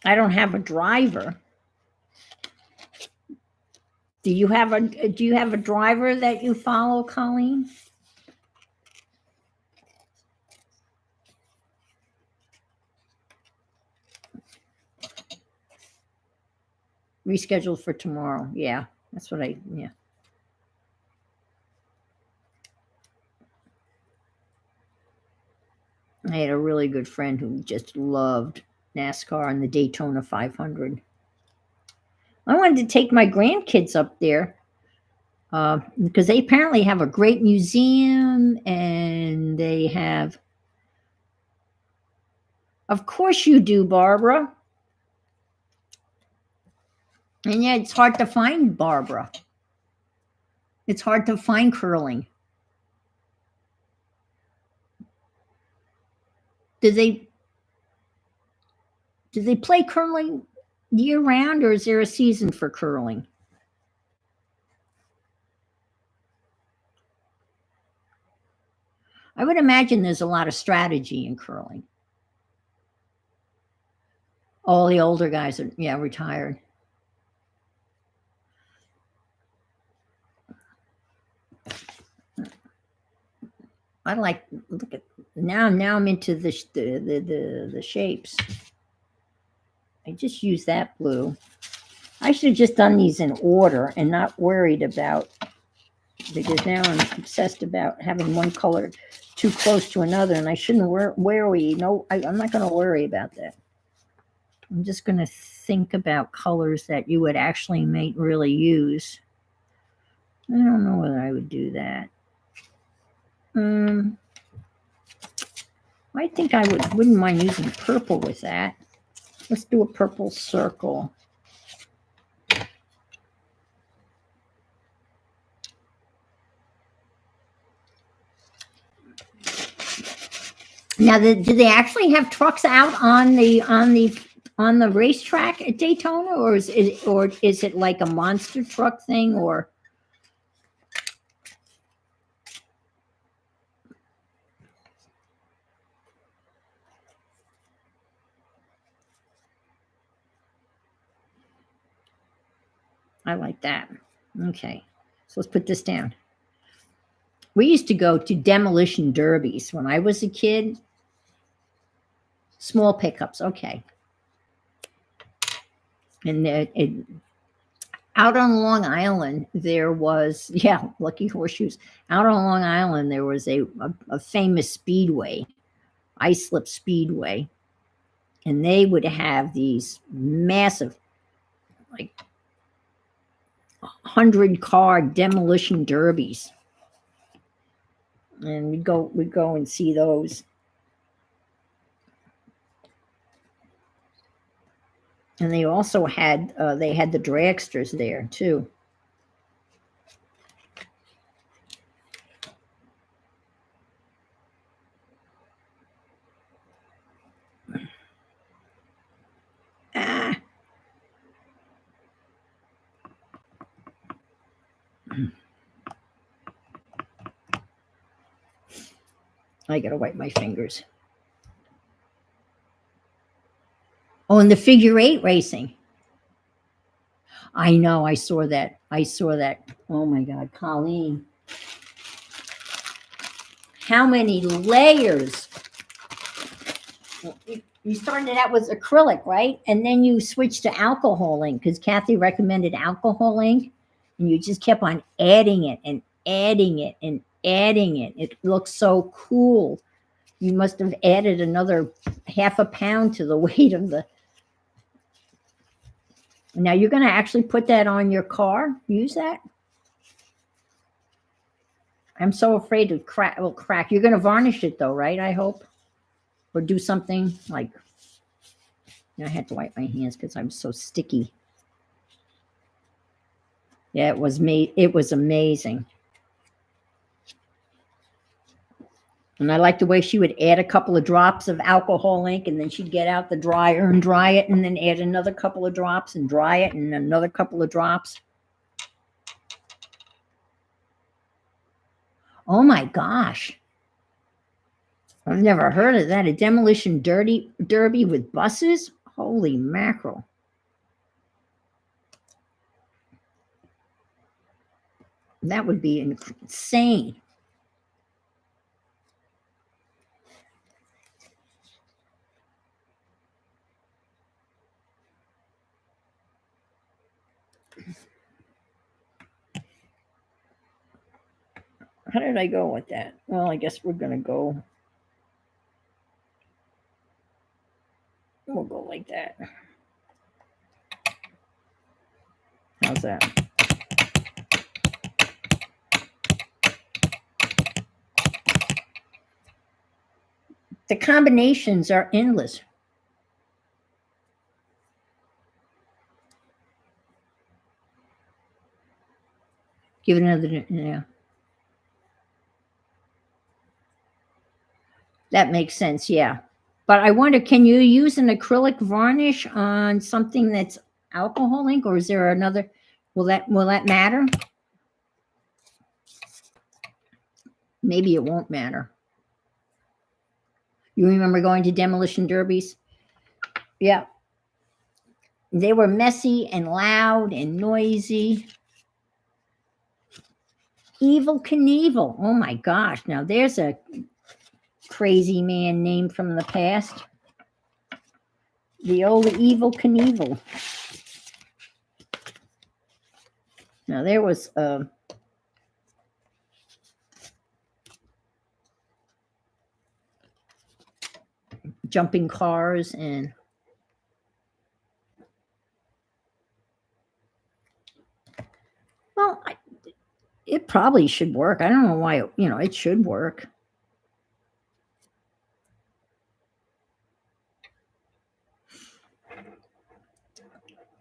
I don't have a driver. Do you have a driver that you follow, Colleen? Rescheduled for tomorrow. Yeah, that's what yeah. I had a really good friend who just loved NASCAR and the Daytona 500. I wanted to take my grandkids up there because they apparently have a great museum, and they have. Of course you do, Barbara. And yeah, it's hard to find Barbara. It's hard to find curling. Do they play curling year round, or is there a season for curling? I would imagine there's a lot of strategy in curling. All the older guys are, yeah, retired. I like, look at, now I'm into the shapes. I just use that blue. I should have just done these in order and not worried about, because now I'm obsessed about having one color too close to another, and I shouldn't worry. No, I'm not going to worry about that. I'm just going to think about colors that you would actually really use. I don't know whether I would do that. Um, I think I wouldn't mind using purple with that. Let's do a purple circle. Now, do they actually have trucks out on the racetrack at Daytona, or is it like a monster truck thing? Or I like that. Okay, so let's put this down. We used to go to demolition derbies when I was a kid. Small pickups, okay. And out on Long Island, there was, yeah, Lucky Horseshoes. Out on Long Island, there was a famous speedway, Islip Speedway, and they would have these massive, like 100-car demolition derbies, and we'd go and see those. And they also had the dragsters there too. Ah. I gotta wipe my fingers. Oh, and the figure eight racing. I know. I saw that. I saw that. Oh my God, Colleen. How many layers? You started out with acrylic, right? And then you switched to alcohol ink because Kathy recommended alcohol ink. And you just kept on adding it and adding it and adding it. It looks so cool. You must have added another half a pound to the weight of the. Now you're going to actually put that on your car? Use that? I'm so afraid it will crack. You're going to varnish it though, right? I hope. Or do something like. I had to wipe my hands because I'm so sticky. Yeah, it was made. It was amazing. And I like the way she would add a couple of drops of alcohol ink, and then she'd get out the dryer and dry it, and then add another couple of drops and dry it, and another couple of drops. Oh my gosh. I've never heard of that. A demolition derby with buses? Holy mackerel. That would be insane. How did I go with that? Well, I guess we're going to go. We'll go like that. How's that? The combinations are endless. Give it another, yeah. That makes sense, yeah. But I wonder, can you use an acrylic varnish on something that's alcohol ink, or is there another? Will that matter? Maybe it won't matter. You remember going to demolition derbies? Yeah. They were messy and loud and noisy. Evel Knievel. Oh my gosh. Now there's a crazy man name from the past. The old Evel Knievel. Now there was jumping cars and well, It probably should work. I don't know why, it should work.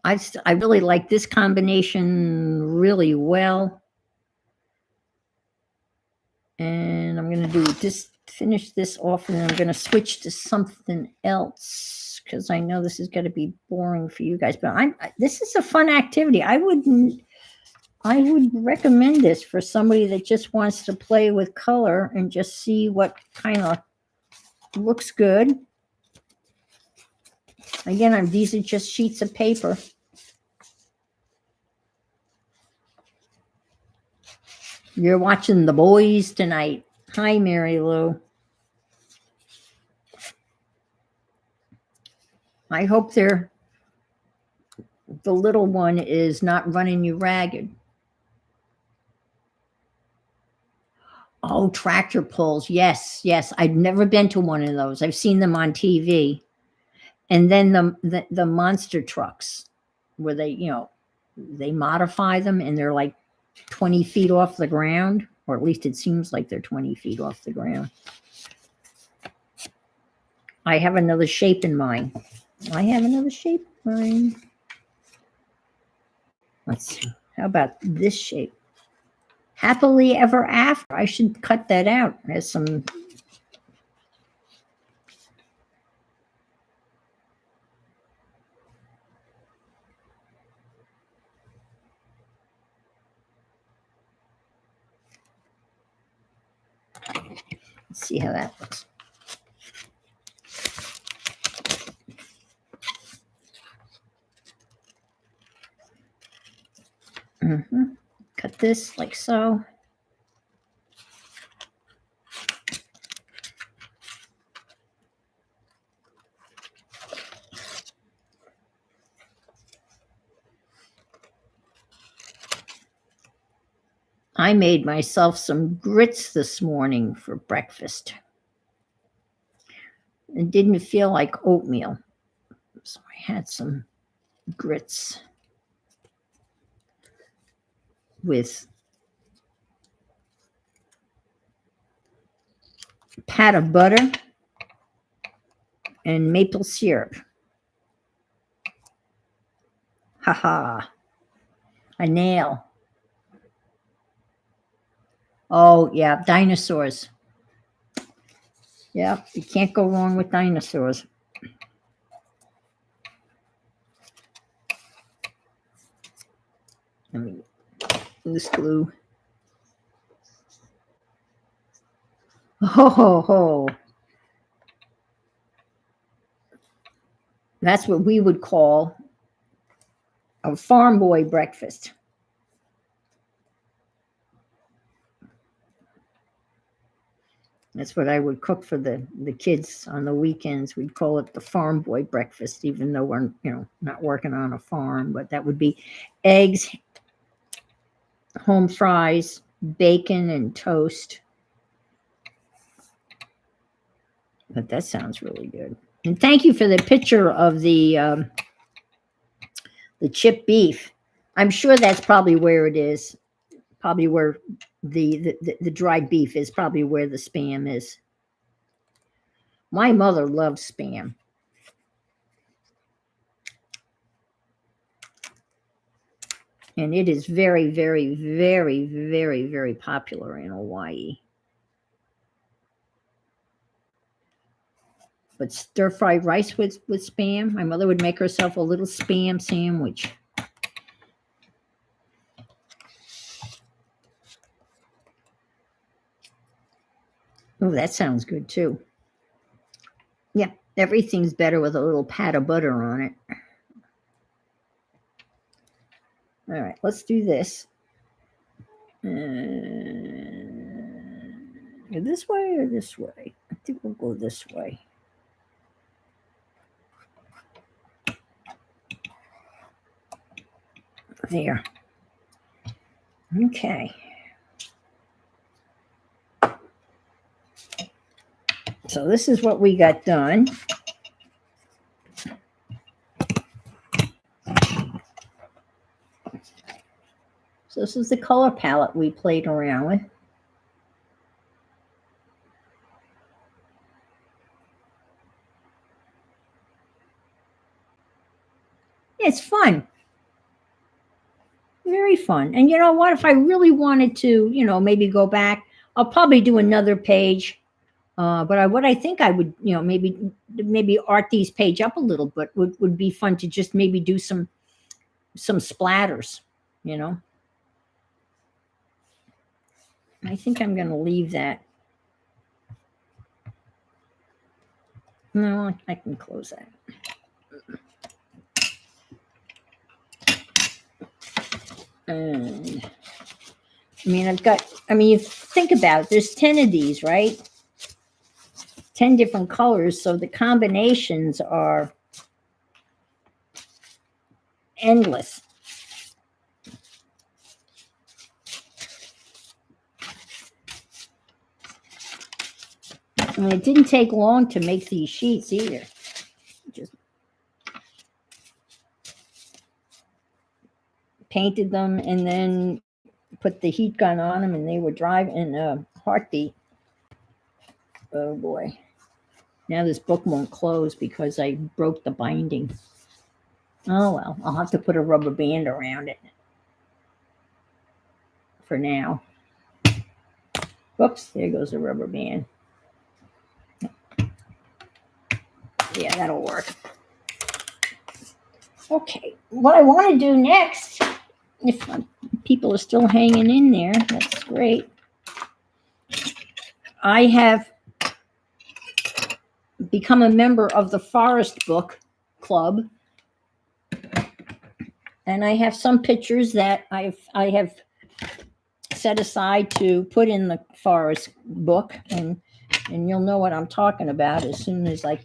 I really like this combination really well. And I'm going to do this, finish this off, and then I'm going to switch to something else because I know this is going to be boring for you guys. But this is a fun activity. I would recommend this for somebody that just wants to play with color and just see what kind of looks good. Again, these are just sheets of paper. You're watching The Boys tonight. Hi, Mary Lou. I hope the little one is not running you ragged. Oh, tractor pulls. Yes, yes. I've never been to one of those. I've seen them on TV. And then the monster trucks where they modify them and they're like 20 feet off the ground, or at least it seems like they're 20 feet off the ground. I have another shape in mind. Let's see. How about this shape? Happily ever after. I should cut that out as some. Let's see how that looks. Cut this like so. I made myself some grits this morning for breakfast. It didn't feel like oatmeal, so I had some grits with a pat of butter and maple syrup. Haha, a nail. Oh, yeah, dinosaurs. Yeah, you can't go wrong with dinosaurs. Let me loose glue. Oh. That's what we would call a farm boy breakfast. That's what I would cook for the kids on the weekends. We'd call it the farm boy breakfast, even though we're, not working on a farm. But that would be eggs, home fries, bacon, and toast. But that sounds really good. And thank you for the picture of the chipped beef. I'm sure that's probably where it is. Probably where the dried beef is, probably where the Spam is. My mother loves Spam. And it is very, very, very, very, very popular in Hawaii. But stir-fried rice with Spam, my mother would make herself a little Spam sandwich. Oh, that sounds good too. Yeah, everything's better with a little pat of butter on it. All right, let's do this. This way or this way? I think we'll go this way. There. Okay. So this is what we got done. So this is the color palette we played around with. It's fun. Very fun. And you know what? If I really wanted to, maybe go back, I'll probably do another page. What I think I would, maybe art these page up a little bit would be fun to just maybe do some splatters, you know. I think I'm going to leave that. No, I can close that. And you think about it, there's 10 of these, right? 10 different colors. So the combinations are endless. I mean, it didn't take long to make these sheets either. Just painted them and then put the heat gun on them, and they would drive in a heartbeat. Oh boy. Now this book won't close because I broke the binding. Oh well, I'll have to put a rubber band around it for now. Whoops, there goes the rubber band. Yeah, that'll work. Okay, what I want to do next, if people are still hanging in there, that's great. I have become a member of the Forest Book Club, and I have some pictures that I have set aside to put in the Forest Book, and you'll know what I'm talking about as soon as I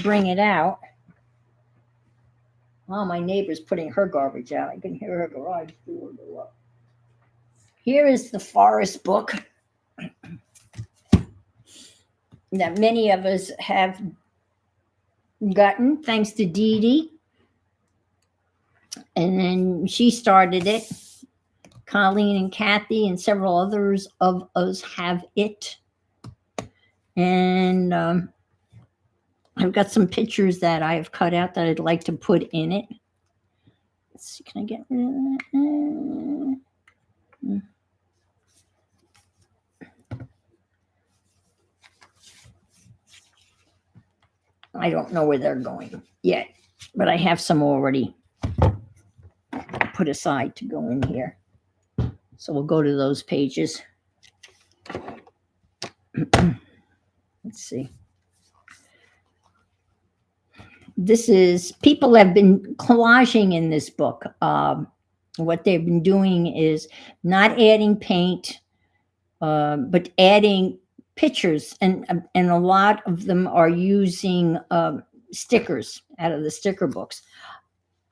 bring it out. Oh, my neighbor's putting her garbage out. I can hear her garage door go up. Here is the Forest Book that many of us have gotten, thanks to Dee Dee. And then she started it. Colleen and Kathy and several others of us have it. And I've got some pictures that I've cut out that I'd like to put in it. Let's see, can I get rid of that? I don't know where they're going yet, but I have some already put aside to go in here. So we'll go to those pages. Let's see. People have been collaging in this book. What they've been doing is not adding paint, but adding pictures, and a lot of them are using stickers out of the sticker books.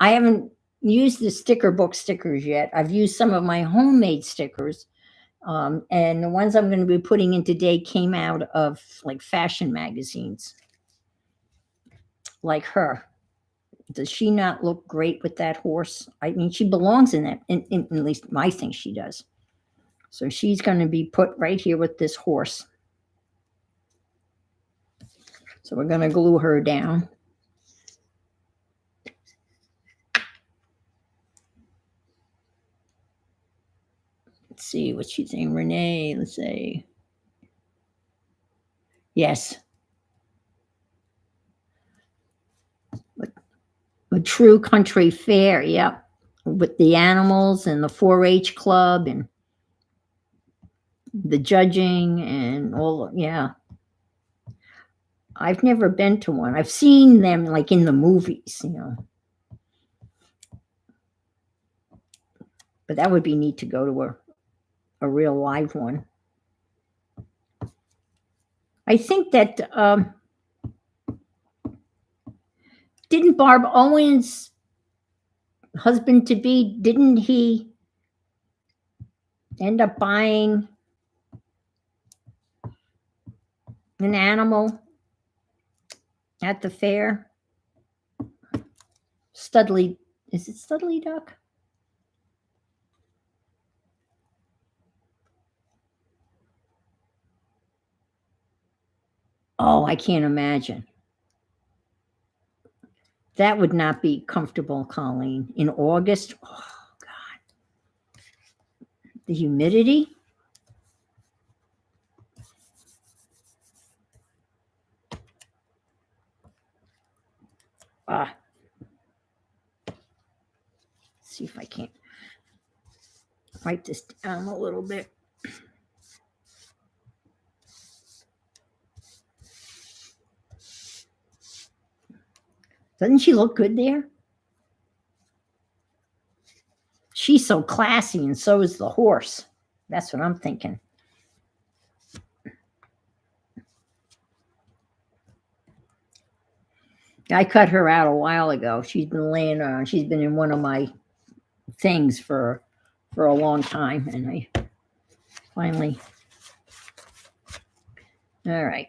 I haven't used the sticker book stickers yet. I've used some of my homemade stickers, and the ones I'm going to be putting in today came out of like fashion magazines, like her. Does she not look great with that horse? I mean, she belongs in that, in at least I think she does. So she's going to be put right here with this horse. So we're going to glue her down. Let's see what she's saying. Renee, let's say. Yes. A true country fair, yep. With the animals and the 4-H club and the judging and all, yeah. I've never been to one. I've seen them like in the movies, But that would be neat to go to a real live one. I think that didn't Barb Owens' husband to be, didn't he end up buying an animal at the fair? Studley, is it Studley Duck? Oh, I can't imagine. That would not be comfortable, Colleen. In August, oh, the humidity. Ah, see if I can't write this down a little bit. Doesn't she look good there? She's so classy, and so is the horse. That's what I'm thinking. I cut her out a while ago. She's been laying on. She's been in one of my things for a long time, and I finally. All right.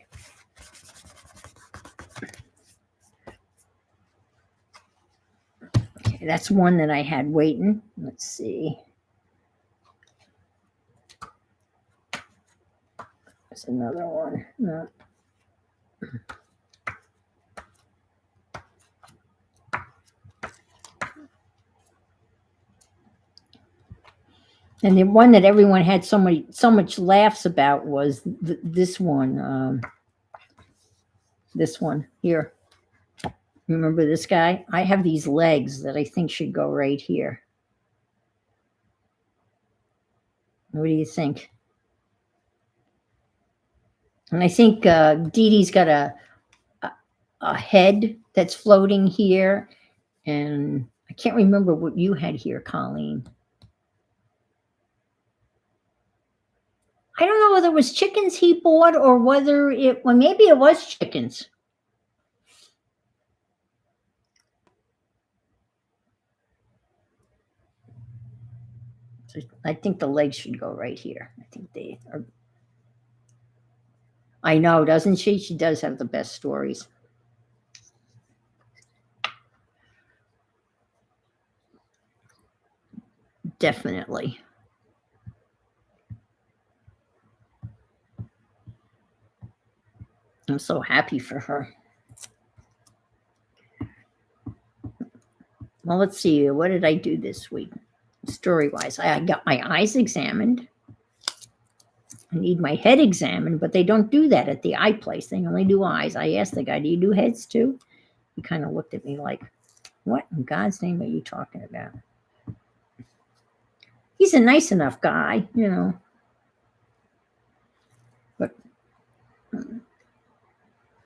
Okay, that's one that I had waiting. Let's see. There's another one. No. And the one that everyone had so much laughs about was this one. This one here. Remember this guy? I have these legs that I think should go right here. What do you think? And I think Dee Dee's got a head that's floating here, and I can't remember what you had here, Colleen. I don't know whether it was chickens he bought or whether well, maybe it was chickens. So I think the legs should go right here. I think they are. I know, doesn't she? She does have the best stories. Definitely. I'm so happy for her. Well, let's see. What did I do this week? Story wise, I got my eyes examined. I need my head examined, but they don't do that at the eye place. They only do eyes. I asked the guy, do you do heads too? He kind of looked at me like, what in God's name are you talking about? He's a nice enough guy, you know. But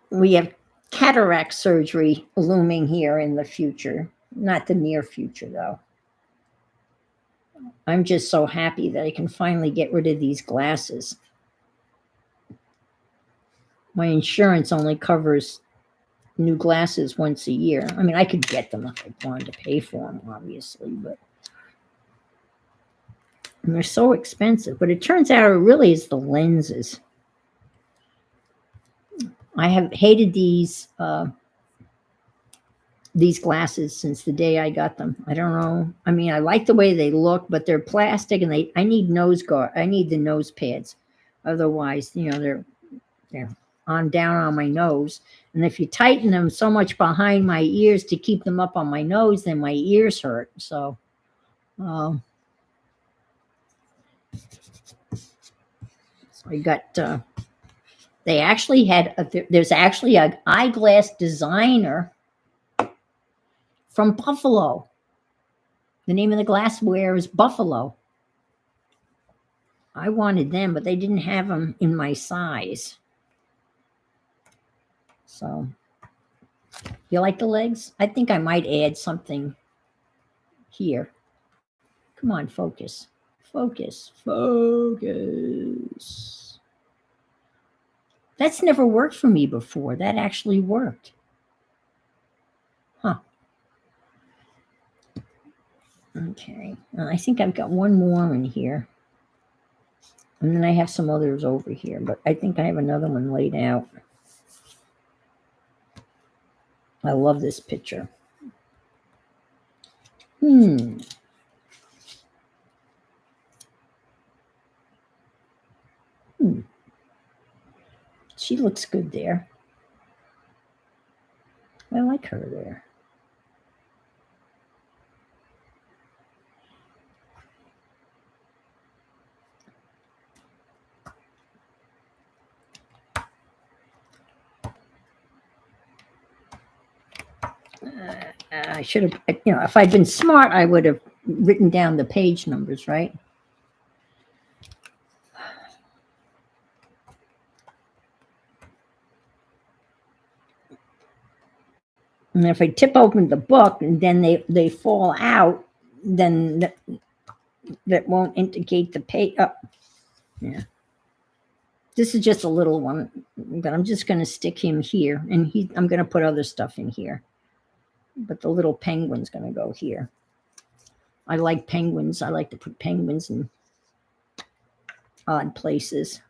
we have cataract surgery looming here in the future. Not the near future, though. I'm just so happy that I can finally get rid of these glasses. My insurance only covers new glasses once a year. I mean, I could get them if I wanted to pay for them, obviously, but and they're so expensive. But it turns out it really is the lenses. I have hated these glasses since the day I got them. I don't know. I mean, I like the way they look, but they're plastic, and I need nose guard. I need the nose pads. Otherwise, you know, they're on down on my nose. And if you tighten them so much behind my ears to keep them up on my nose, then my ears hurt. So, I got. They actually had. There's actually an eyeglass designer from Buffalo. The name of the glassware is Buffalo. I wanted them, but they didn't have them in my size. So, you like the legs? I think I might add something here. Come on, focus. Focus. Focus. That's never worked for me before. That actually worked. Huh. Okay. I think I've got one more in here. And then I have some others over here, but I think I have another one laid out. I love this picture. She looks good there. I like her there. I should have, if I'd been smart, I would have written down the page numbers, right? And if I tip open the book and then they fall out, then that won't indicate the page. Oh, yeah. This is just a little one, but I'm just going to stick him here, and I'm going to put other stuff in here. But the little penguin's going to go here. I like penguins. I like to put penguins in odd places.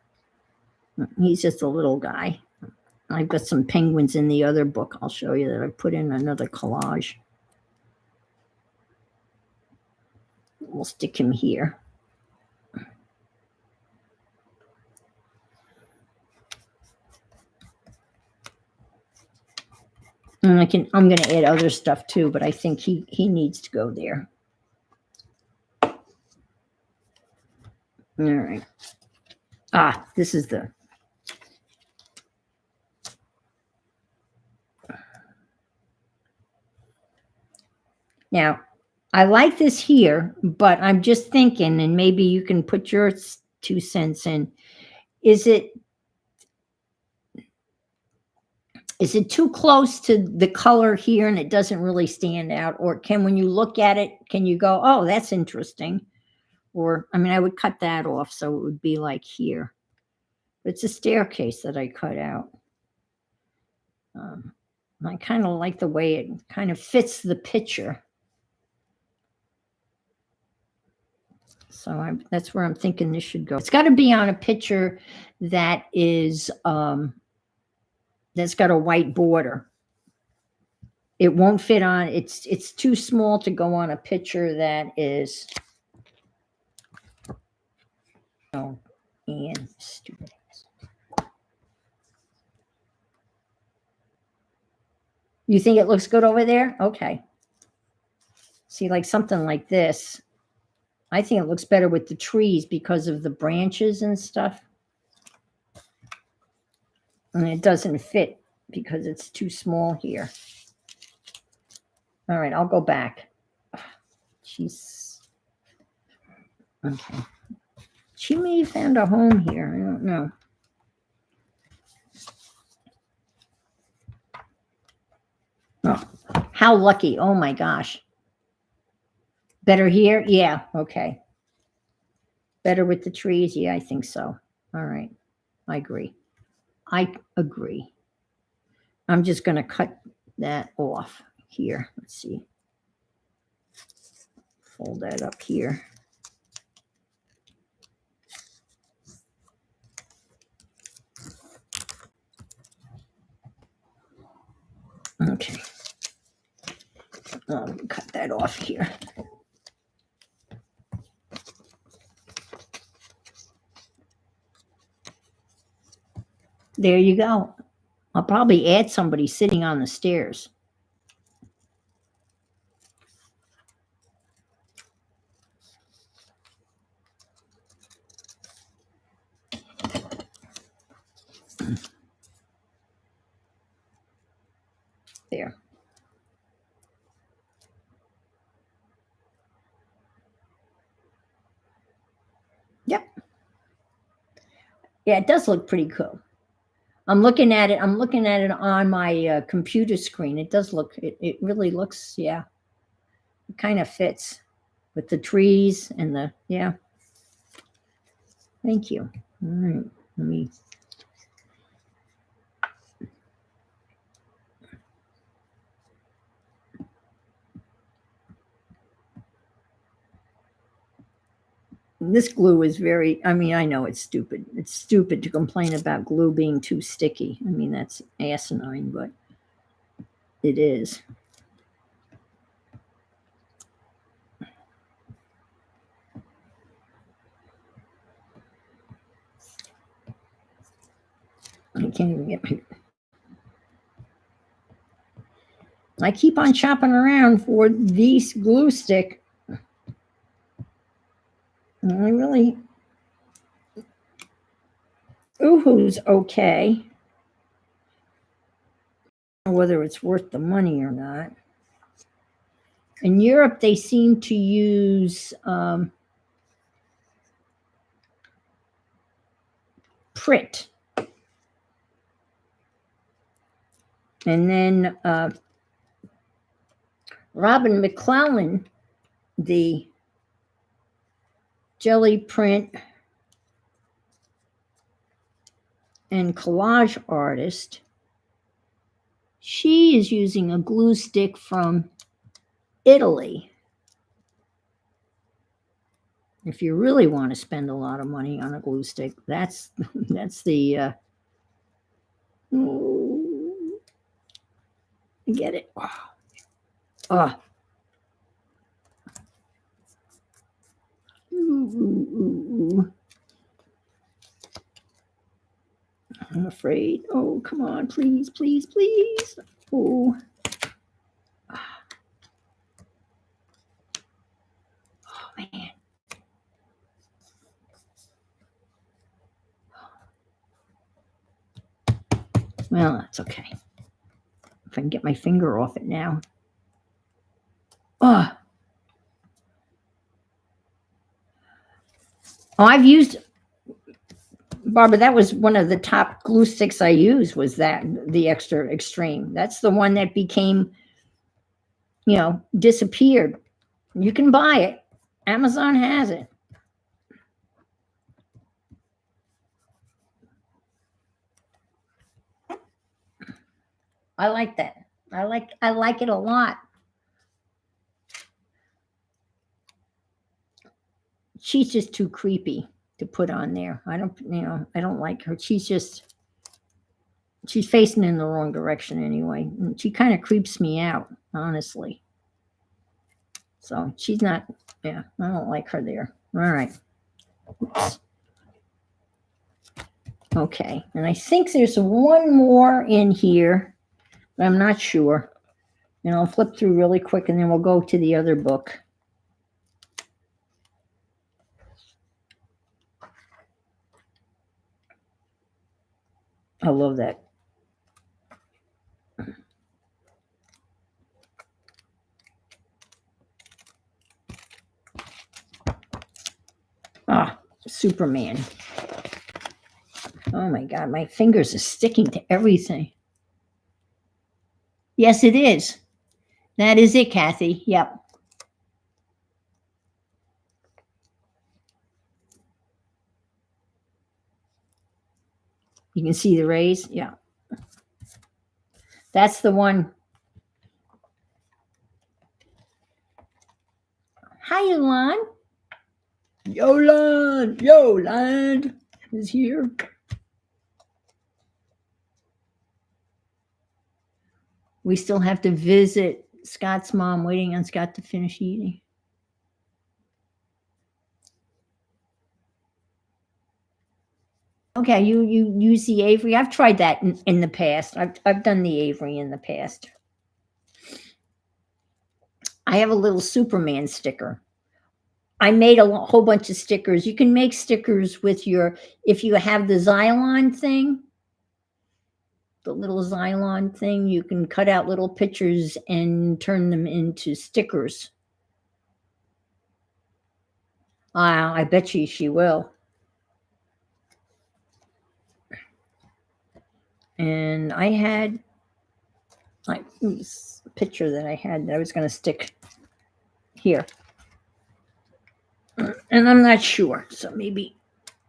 He's just a little guy. I've got some penguins in the other book. I'll show you that I put in another collage. We'll stick him here. And I'm going to add other stuff too, but I think he needs to go there. All right. This is the. Now, I like this here, but I'm just thinking, and maybe you can put your 2 cents in. Is it too close to the color here and it doesn't really stand out? Or when you look at it, can you go, oh, that's interesting? Or, I mean, I would cut that off so it would be like here. It's a staircase that I cut out. I kind of like the way it kind of fits the picture. So that's where I'm thinking this should go. It's got to be on a picture that is that's got a white border. It won't fit on. It's too small to go on a picture that is. Oh, and stupid. You think it looks good over there? Okay. See, like something like this. I think it looks better with the trees because of the branches and stuff. And it doesn't fit because it's too small here. All right, I'll go back. She's okay. She may have found a home here. I don't know. Oh, how lucky. Oh my gosh. Better here? Yeah, okay. Better with the trees? Yeah, I think so. All right. I agree. I'm just going to cut that off here. Let's see. Fold that up here. Okay. Cut that off here. There you go. I'll probably add somebody sitting on the stairs. There. Yep. Yeah, it does look pretty cool. I'm looking at it on my computer screen. It does look, it really looks, yeah. It kind of fits with the trees and the, yeah. Thank you. All right, let me. This glue is very, I mean, I know it's stupid. It's stupid to complain about glue being too sticky. I mean, that's asinine, but it is. I can't even get my. I keep on shopping around for these glue stick. I really, Oohoo's okay. Whether it's worth the money or not. In Europe, they seem to use Pritt. And then Robin McClellan, the jelly print and collage artist, she is using a glue stick from Italy. If you really want to spend a lot of money on a glue stick, that's the get it. Oh. I'm afraid. Oh, come on, please, please, please. Oh. Oh, man. Well, that's okay. If I can get my finger off it now. Oh. Oh, I've used, Barbara, that was one of the top glue sticks I used, was that, the Extra Extreme. That's the one that became, disappeared. You can buy it. Amazon has it. I like that. I like it a lot. She's just too creepy to put on there. I don't like her. She's facing in the wrong direction anyway. And she kind of creeps me out, honestly. So she's not, I don't like her there. All right. Oops. Okay. And I think there's one more in here, but I'm not sure. And I'll flip through really quick and then we'll go to the other book. I love that. Ah, Superman. Oh my God, my fingers are sticking to everything. Yes, it is. That is it, Kathy. Yep. You can see the rays. Yeah. That's the one. Hi, Yolande. Yolande is here. We still have to visit Scott's mom, waiting on Scott to finish eating. Okay, you use the Avery. I've tried that in the past. I've done the Avery in the past. I have a little Superman sticker. I made a whole bunch of stickers. You can make stickers with if you have the Xylon thing, the little Xylon thing, you can cut out little pictures and turn them into stickers. I bet you she will. And I had this picture that I had that I was going to stick here. And I'm not sure, so maybe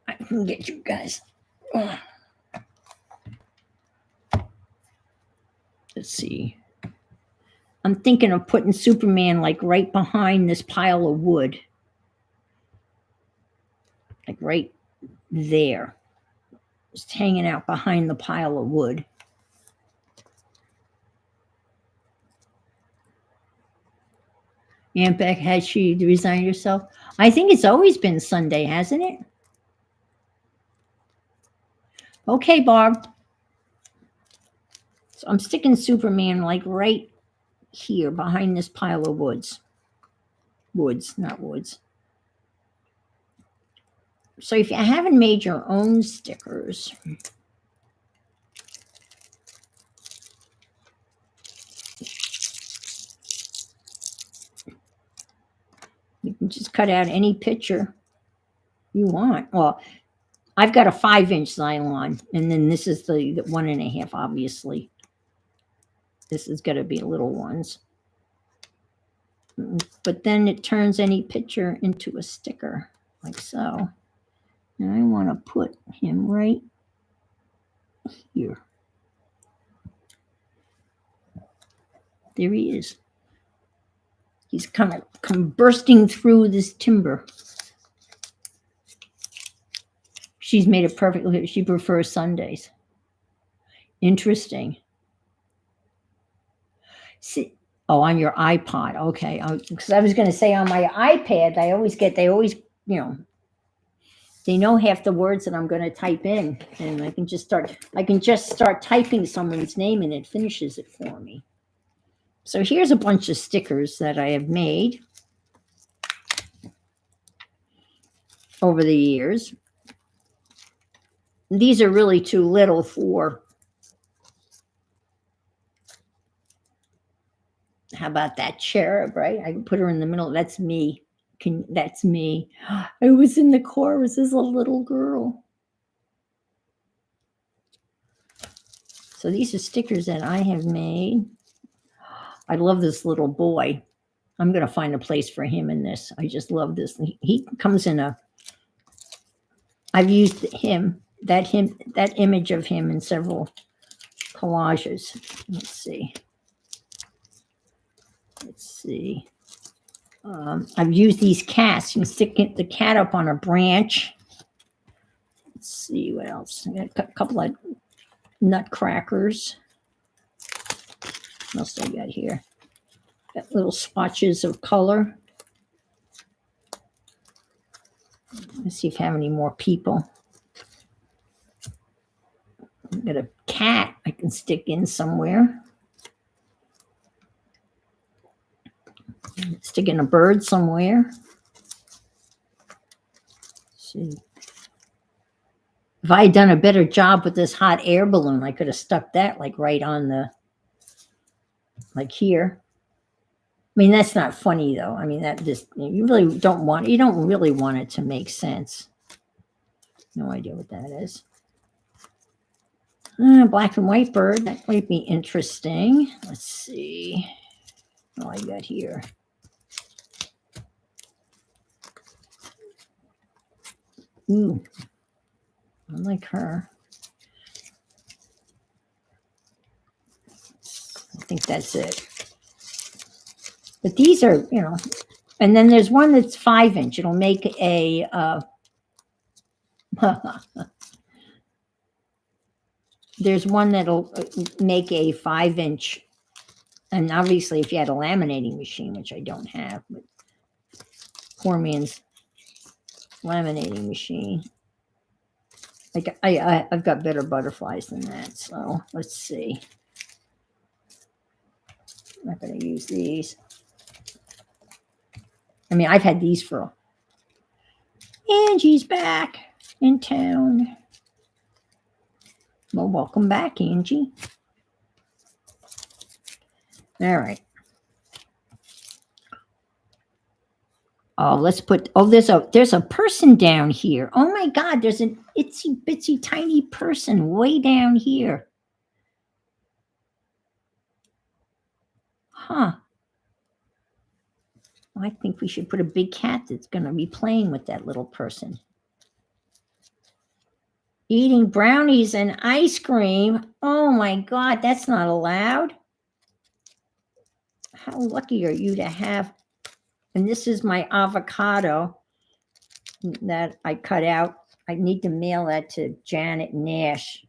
I can get you guys. Let's see. I'm thinking of putting Superman like right behind this pile of wood. Like right there. Just hanging out behind the pile of wood. Aunt Beck, has she resigned herself? I think it's always been Sunday, hasn't it? Okay, Barb. So I'm sticking Superman like right here behind this pile of woods. Woods, not woods. So if you haven't made your own stickers, you can just cut out any picture you want. Well, I've got a 5-inch nylon, and then this is the 1.5, obviously. This is going to be little ones. But then it turns any picture into a sticker, like so. And I want to put him right here. There he is. He's kind of come bursting through this timber. She's made it perfectly. She prefers Sundays. Interesting. See, oh, on your iPod. Okay. Because I was going to say on my iPad, they always, they know half the words that I'm going to type in, and I can just start typing someone's name and it finishes it for me. So here's a bunch of stickers that I have made over the years. These are really too little for, how about that cherub, right? I can put her in the middle. That's me. That's me. I was in the chorus as a little girl. So these are stickers that I have made. I love this little boy. I'm going to find a place for him in this. I just love this. He comes in I've used that image of him in several collages. Let's see. I've used these cats. You can stick the cat up on a branch. Let's see what else. I got a couple of nutcrackers. What else do I got here? Got little swatches of color. Let's see if I have any more people. I've got a cat I can stick in somewhere. Stick in a bird somewhere. Let's see. If I had done a better job with this hot air balloon, I could have stuck that like right on like here. I mean, that's not funny though. I mean, that just, you don't really want it to make sense. No idea what that is. Black and white bird. That might be interesting. Let's see. What I got here. Ooh, I like her. I think that's it. But these are, and then there's one that's 5-inch. It'll make a, there's one that'll make a 5-inch. And obviously, if you had a laminating machine, which I don't have, but poor man's laminating machine. Like I've got better butterflies than that. So let's see. I'm not going to use these. I mean, I've had these for. Angie's back in town. Well, welcome back, Angie. All right. Oh, let's put, there's a person down here. Oh my God, there's an itsy bitsy tiny person way down here. Huh. I think we should put a big cat that's going to be playing with that little person. Eating brownies and ice cream. Oh my God, that's not allowed. How lucky are you to have, and this is my avocado that I cut out. I need to mail that to Janet Nash.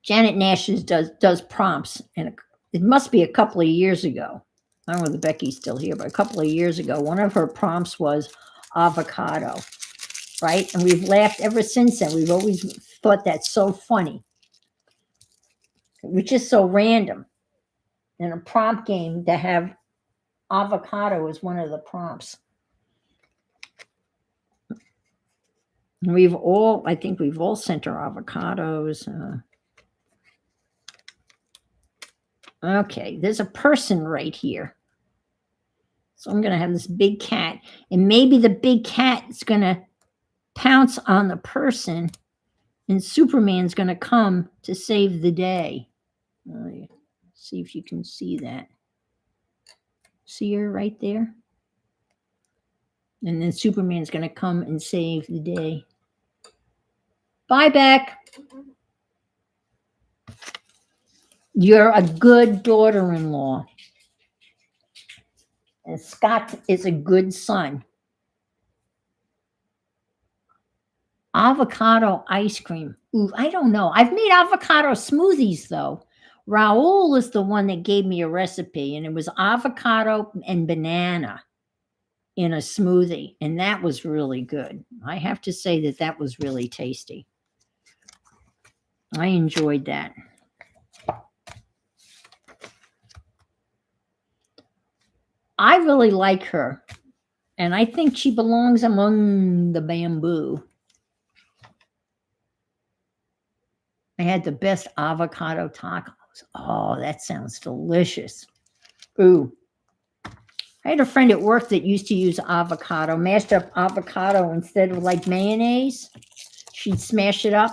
Janet Nash does prompts, and it must be a couple of years ago. I don't know whether Becky's still here, but a couple of years ago, one of her prompts was avocado, right? And we've laughed ever since then. We've always thought that's so funny. which is so random. In a prompt game to have avocado as one of the prompts. I think we've all sent our avocados. Okay, there's a person right here. So I'm going to have this big cat, and maybe the big cat is going to pounce on the person, and Superman's going to come to save the day. See if you can see that. See her right there? And then Superman's going to come and save the day. Bye, Beck. You're a good daughter-in-law. And Scott is a good son. Avocado ice cream. Ooh, I don't know. I've made avocado smoothies, though. Raul is the one that gave me a recipe, and it was avocado and banana in a smoothie, and that was really good. I have to say that that was really tasty. I enjoyed that. I really like her, and I think she belongs among the bamboo. I had the best avocado tacos. Oh, that sounds delicious. Ooh. I had a friend at work that used to use avocado, mashed up avocado instead of like mayonnaise. She'd smash it up.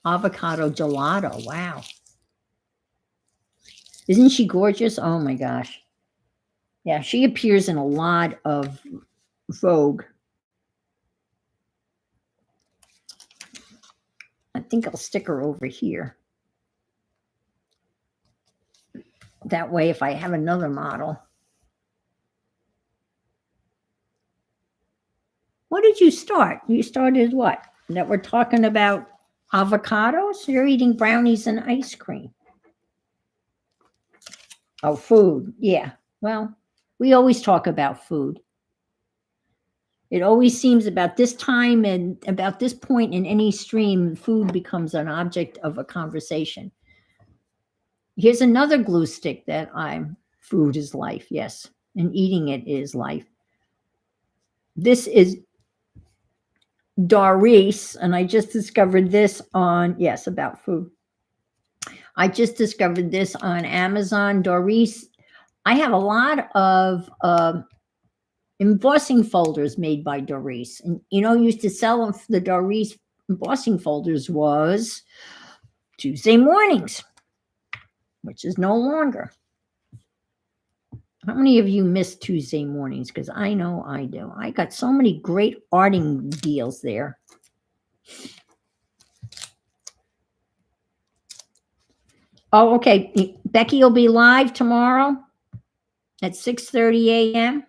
Avocado gelato. Wow. Isn't she gorgeous? Oh my gosh. Yeah, she appears in a lot of Vogue. I think I'll stick her over here. That way, if I have another model. What did you start? You started what? That we're talking about avocados? You're eating brownies and ice cream. Oh, food. Yeah. Well, we always talk about food. It always seems about this time and about this point in any stream, food becomes an object of a conversation. Here's another glue stick that food is life, yes, and eating it is life. This is Doris, and I just discovered this on, yes, about food. I just discovered this on Amazon. Doris, I have a lot of embossing folders made by Doris. And, used to sell them, the Doris embossing folders was Tuesday mornings, which is no longer. How many of you miss Tuesday mornings? Because I know I do. I got so many great arting deals there. Oh, okay. Becky will be live tomorrow at 6:30 a.m.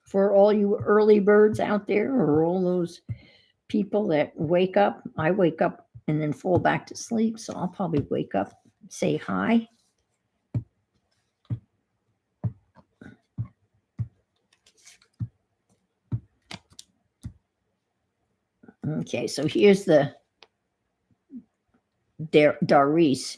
For all you early birds out there, or all those people that wake up, I wake up and then fall back to sleep. So I'll probably wake up, say hi. Okay, so here's the Doris.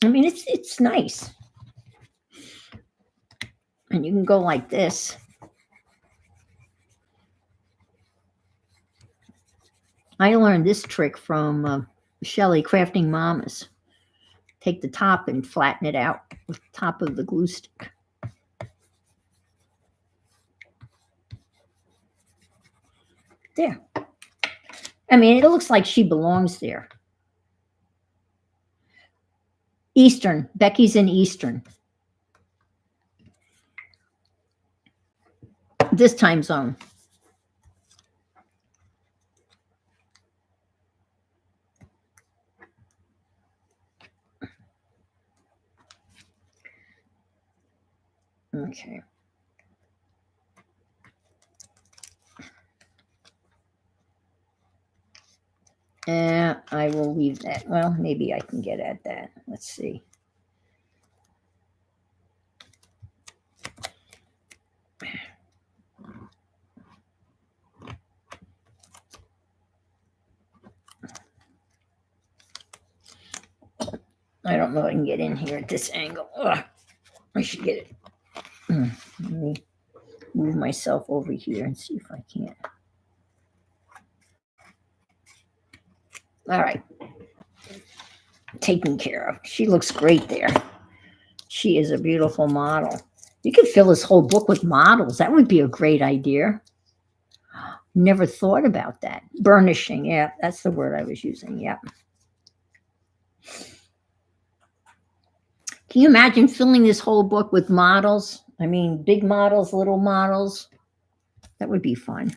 I mean, it's nice. And you can go like this. I learned this trick from Shelly Crafting Mamas. Take the top and flatten it out with the top of the glue stick. There. I mean, it looks like she belongs there. Eastern. Becky's in Eastern. This time zone. Okay. I will leave that. Well, maybe I can get at that. Let's see. I don't know if I can get in here at this angle. Ugh, I should get it. Let me move myself over here and see if I can. All right. Taken care of. She looks great there. She is a beautiful model. You could fill this whole book with models. That would be a great idea. Never thought about that. Burnishing. Yeah, that's the word I was using. Yeah. Can you imagine filling this whole book with models? I mean, big models, little models. That would be fun.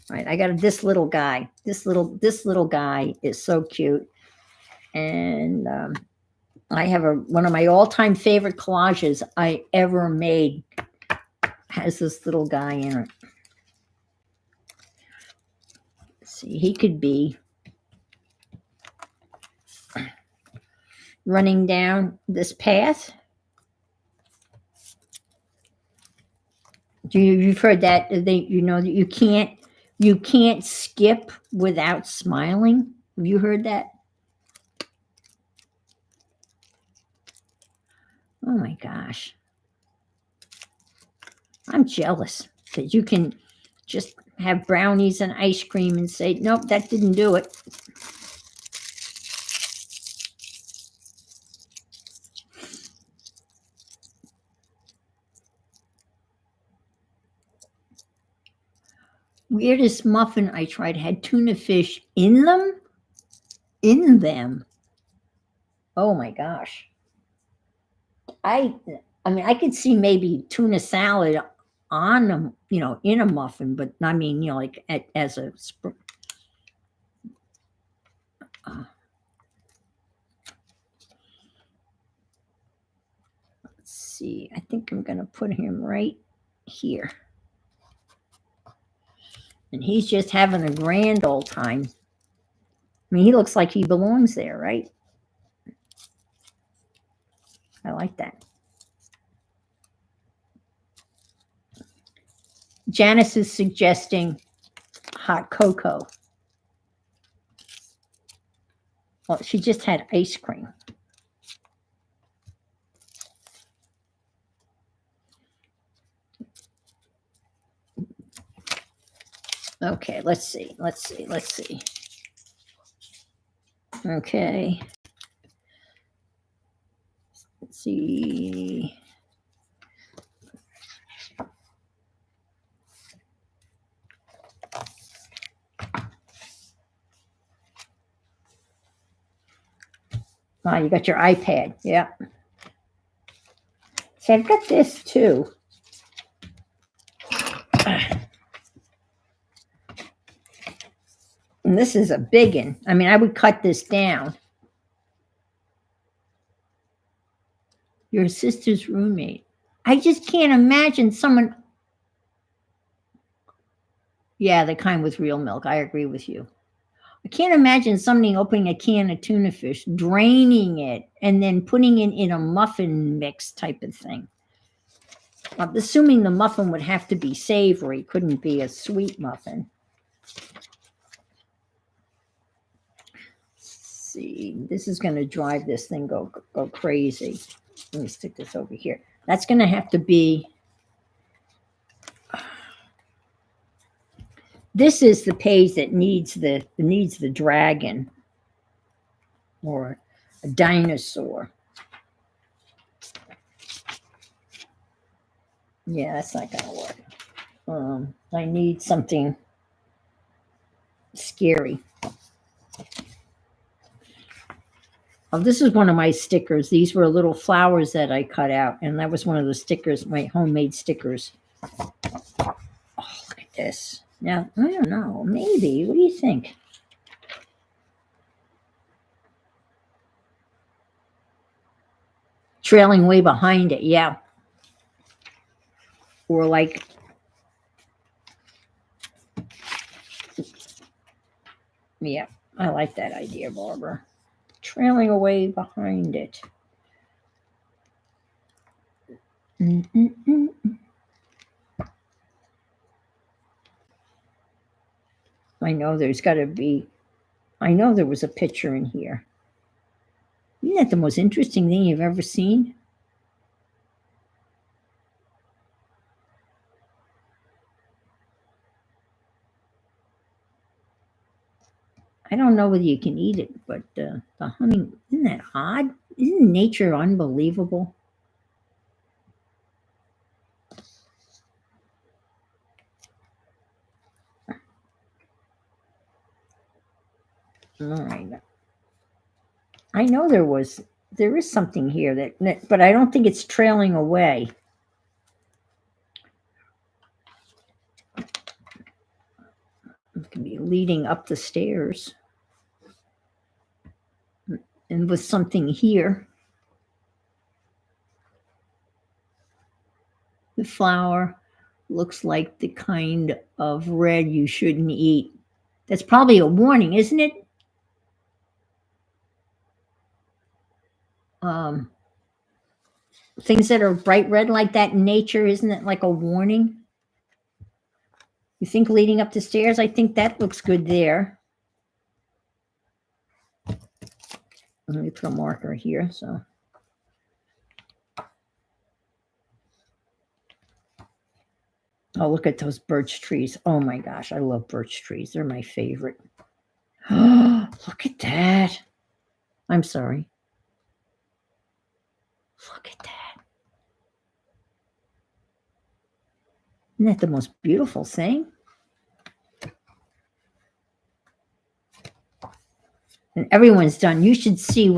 All right, I got this little guy. This little guy is so cute, and I have one of my all-time favorite collages I ever made. Has this little guy in it. Let's see, he could be running down this path. You've heard that you know that you can't skip without smiling. Have you heard that? Oh my gosh. I'm jealous that you can just have brownies and ice cream and say, nope, that didn't do it. Weirdest muffin I tried had tuna fish in them. In them. Oh my gosh. I mean, I could see maybe tuna salad on a, in a muffin, but I mean, like as a. Let's see. I think I'm going to put him right here. And he's just having a grand old time. I mean, he looks like he belongs there, right? I like that. Janice is suggesting hot cocoa. Well, she just had ice cream. Okay, let's see. Okay. Let's see. Oh, you got your iPad. Yeah. See, I've got this too. And this is a big one. I mean, I would cut this down. Your sister's roommate. I just can't imagine someone. Yeah, the kind with real milk. I agree with you. I can't imagine somebody opening a can of tuna fish, draining it, and then putting it in a muffin mix type of thing. I'm assuming the muffin would have to be savory, couldn't be a sweet muffin. Let's see, this is going to drive this thing go crazy. Let me stick this over here. That's going to have to be. This is the page that needs the dragon or a dinosaur. Yeah, that's not going to work. I need something scary. Oh, this is one of my stickers. These were little flowers that I cut out, and that was one of the stickers, my homemade stickers. Oh, look at this. Now, I don't know. Maybe. What do you think? Trailing way behind it. Yeah. or like, yeah, I like that idea, Barbara. Trailing away behind it. Mm-mm-mm. I know there's got to be, I know there was a picture in here. Isn't that the most interesting thing you've ever seen? I don't know whether you can eat it, but the humming, isn't that odd? Isn't nature unbelievable? All right. I know there is something here but I don't think it's trailing away. It can be leading up the stairs. And with something here. The flower looks like the kind of red you shouldn't eat. That's probably a warning, isn't it? Things that are bright red like that in nature, isn't it like a warning? You think leading up the stairs? I think that looks good there. Let me put a marker here. So, oh, look at those birch trees. Oh my gosh, I love birch trees. They're my favorite. Look at that. I'm sorry. Look at that. Isn't that the most beautiful thing? And everyone's done. You should see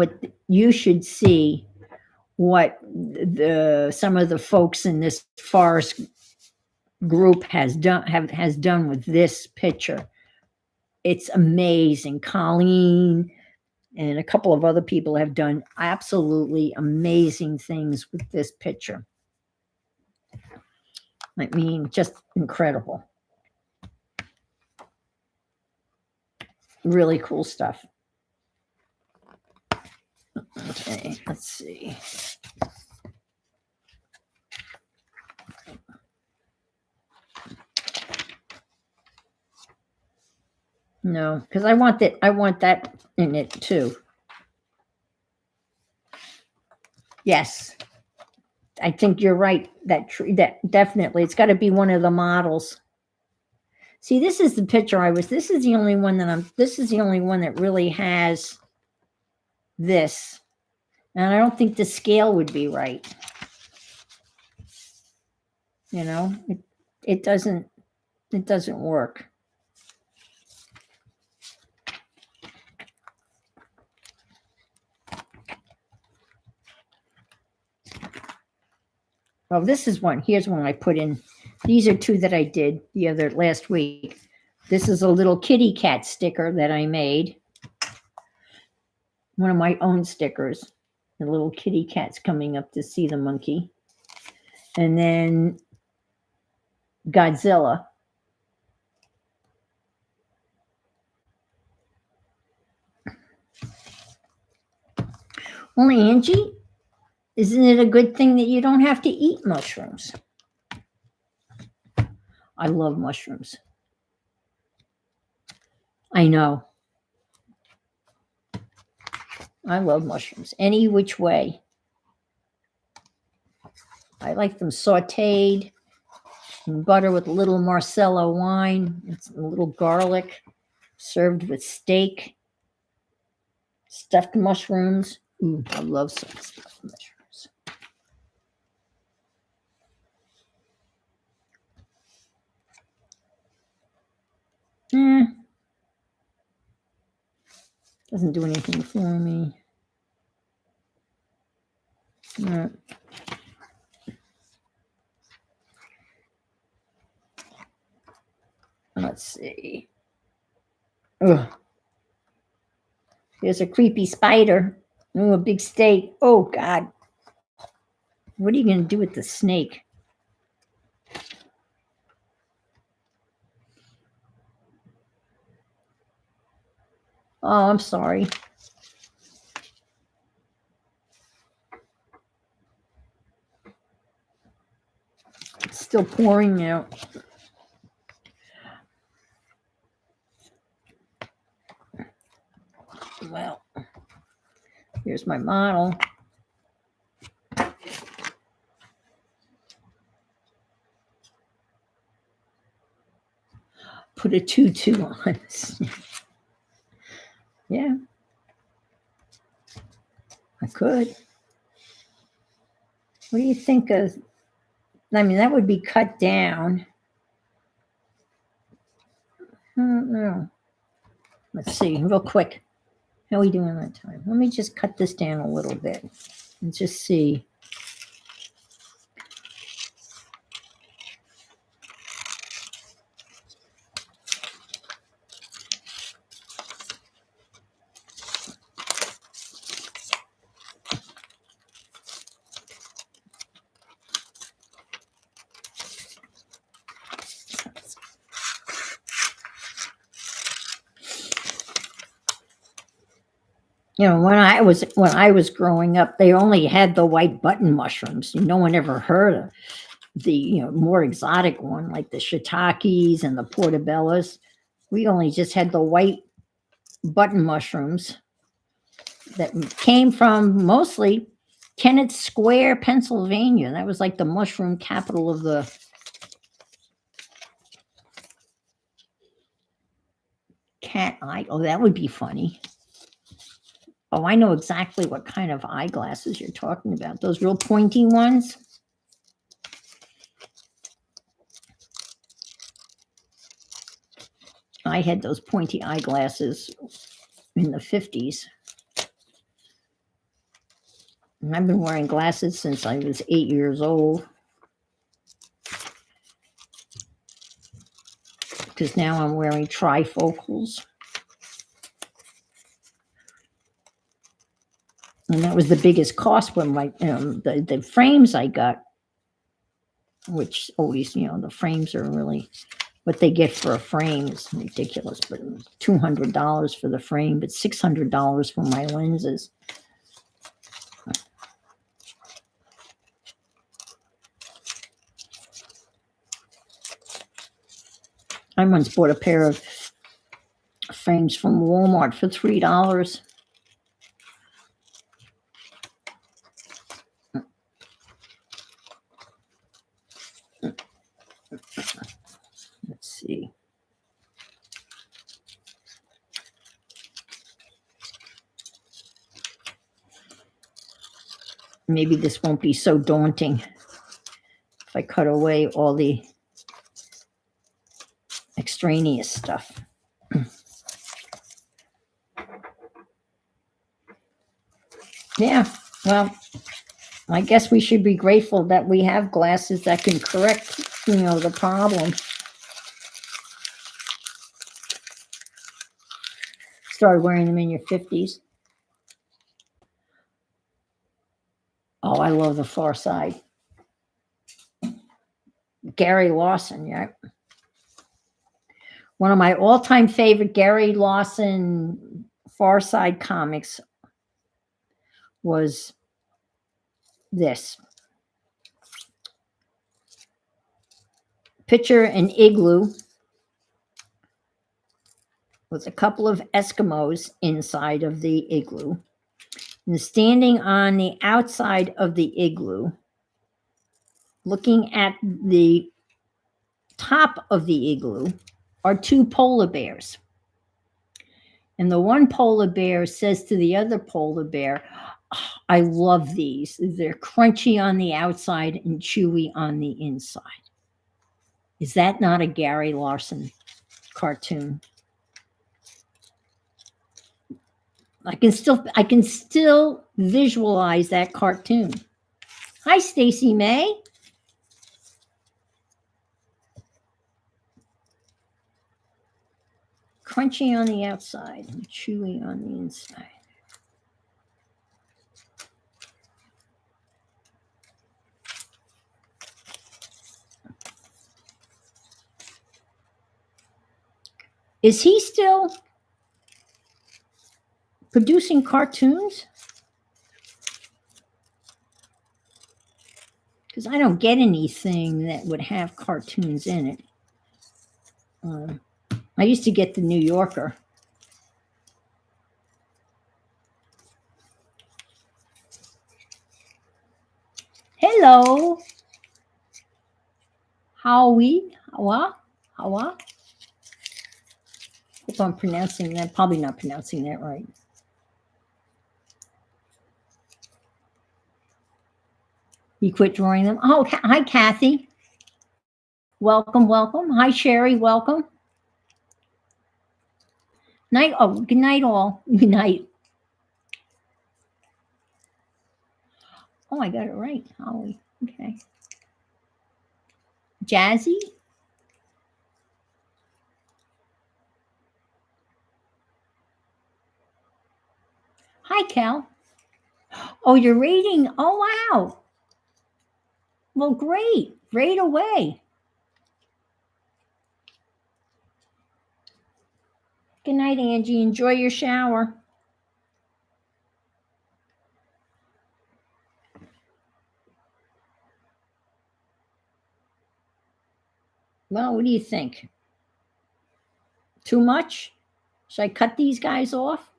what the some of the folks in this forest group has done with this picture. It's amazing. Colleen and a couple of other people have done absolutely amazing things with this picture. I mean, just incredible. Really cool stuff. Okay, let's see. No, because I want that in it too. Yes. I think you're right. That tree, that definitely, it's got to be one of the models. See, this is the picture this is the only one that really has this. And I don't think the scale would be right. You know, it doesn't work. Well, this is one. Here's one I put in. These are two that I did last week. This is a little kitty cat sticker that I made. One of my own stickers. The little kitty cat's coming up to see the monkey. And then Godzilla. Well, Angie, isn't it a good thing that you don't have to eat mushrooms? I love mushrooms. I know. I love mushrooms any which way. I like them sauteed in butter with a little Marcello wine, it's a little garlic, served with steak, stuffed mushrooms. Ooh, I love stuffed mushrooms. Doesn't do anything for me. Let's see. Ugh. There's a creepy spider. Oh, a big snake. Oh, God. What are you going to do with the snake? Oh, I'm sorry. It's still pouring out. Well, here's my model. Put a tutu on. Yeah, I could. What do you think of? I mean, that would be cut down. I don't know. Let's see, real quick. How are we doing that time? Let me just cut this down a little bit and just see. You know, when I was growing up, they only had the white button mushrooms. No one ever heard of the more exotic one like the shiitakes and the portobellos. We only just had the white button mushrooms that came from mostly Kennett Square, Pennsylvania. That was like the mushroom capital of the cat eye. Oh, that would be funny. Oh, I know exactly what kind of eyeglasses you're talking about. Those real pointy ones. I had those pointy eyeglasses in the 50s. And I've been wearing glasses since I was 8 years old. Because now I'm wearing trifocals. And that was the biggest cost when the frames I got, which always, the frames are really what they get for a frame is ridiculous, but $200 for the frame, but $600 for my lenses. I once bought a pair of frames from Walmart for $3. Let's see. Maybe this won't be so daunting if I cut away all the extraneous stuff. Yeah, well, I guess we should be grateful that we have glasses that can correct, the problem. Started wearing them in your 50s. Oh, I love The Far Side. Gary Lawson, yeah. One of my all-time favorite Gary Lawson Far Side comics was this. Picture an igloo with a couple of Eskimos inside of the igloo. And standing on the outside of the igloo, looking at the top of the igloo, are two polar bears. And the one polar bear says to the other polar bear, "Oh, I love these. They're crunchy on the outside and chewy on the inside." Is that not a Gary Larson cartoon? I can still visualize that cartoon. Hi, Stacy May. Crunchy on the outside and chewy on the inside. Is he still producing cartoons? Because I don't get anything that would have cartoons in it. I used to get the New Yorker. Hello. Howie. Hawa? Hawa? Hope I'm pronouncing that. Probably not pronouncing that right. You quit drawing them? Oh, hi, Kathy. Welcome, welcome. Hi, Sherry. Welcome. Night. Oh, good night, all. Good night. Oh, I got it right. Howie. Okay. Jazzy. Hi, Cal. Oh, you're reading. Oh, wow. Well, great. Great away. Good night, Angie. Enjoy your shower. Well, what do you think? Too much? Should I cut these guys off?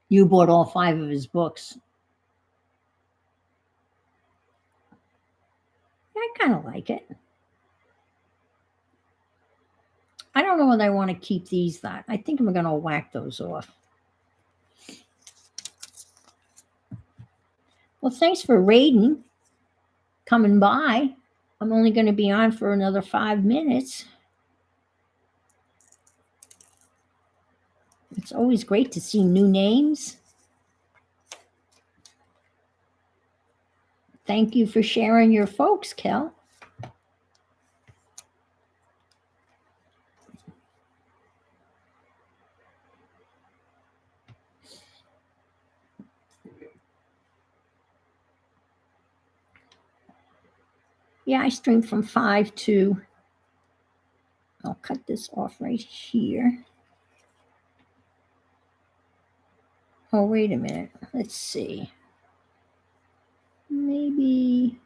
You bought all 5 of his books. I kind of like it. I don't know whether I want to keep these. That I think I'm going to whack those off. Well, thanks for raiding, coming by. I'm only going to be on for another 5 minutes. It's always great to see new names. Thank you for sharing your folks, Kel. Yeah, I stream from 5 to. I'll cut this off right here. Oh, wait a minute. Let's see. Maybe.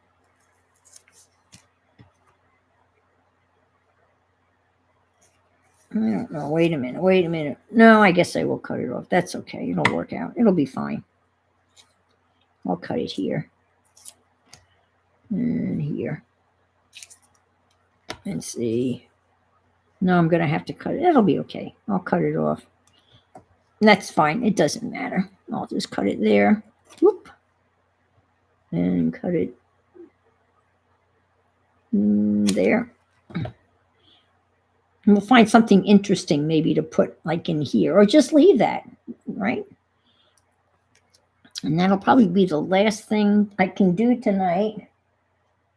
I don't know. Wait a minute. Wait a minute. No, I guess I will cut it off. That's okay. It'll work out. It'll be fine. I'll cut it here. And here. And see. No, I'm going to have to cut it. It'll be okay. I'll cut it off. And that's fine. It doesn't matter. I'll just cut it there. Whoop. And cut it there. And we'll find something interesting maybe to put like in here, or just leave that, right? And that'll probably be the last thing I can do tonight.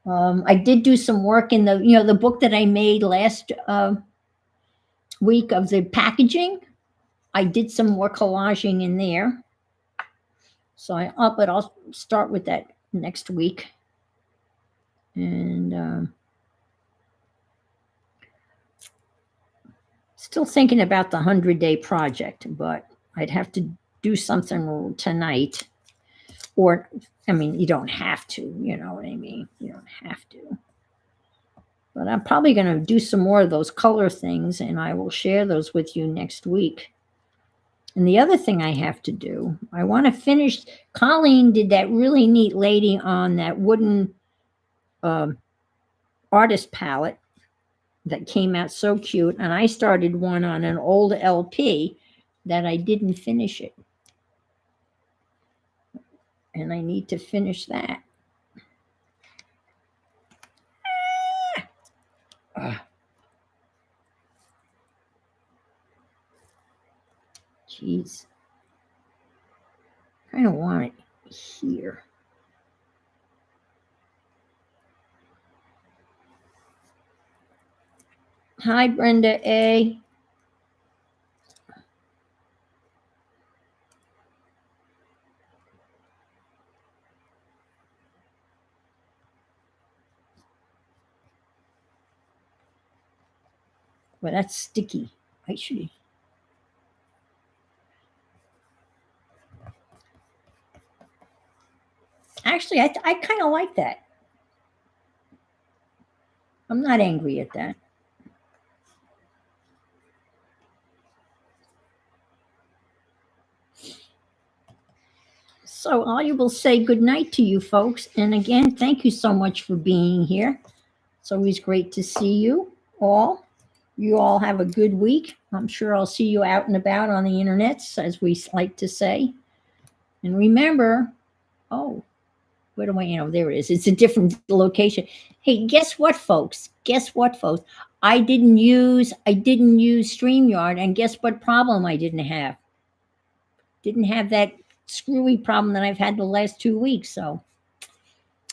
I did do some work in the book that I made last week of the packaging. I did some more collaging in there. So but I'll start with that next week. And still thinking about the 100-day project, but I'd have to do something tonight. Or, I mean, you don't have to, you know what I mean? You don't have to. But I'm probably going to do some more of those color things, and I will share those with you next week. And the other thing I have to do, I want to finish. Colleen did that really neat lady on that wooden artist palette that came out so cute. And I started one on an old LP that I didn't finish it. And I need to finish that. Jeez. I kind of want it here. Hi, Brenda A. Well, that's sticky. I should. Actually, I kind of like that. I'm not angry at that. So I will say good night to you folks. And again, thank you so much for being here. It's always great to see you all. You all have a good week. I'm sure I'll see you out and about on the internets, as we like to say. And remember, oh, where do I, there it is. It's a different location. Hey, guess what, folks? Guess what, folks? I didn't use StreamYard, and guess what problem I didn't have? Didn't have that screwy problem that I've had the last 2 weeks. So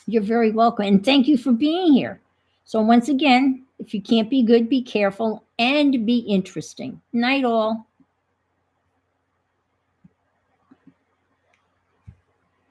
you're very welcome. And thank you for being here. So once again, if you can't be good, be careful and be interesting. Night all.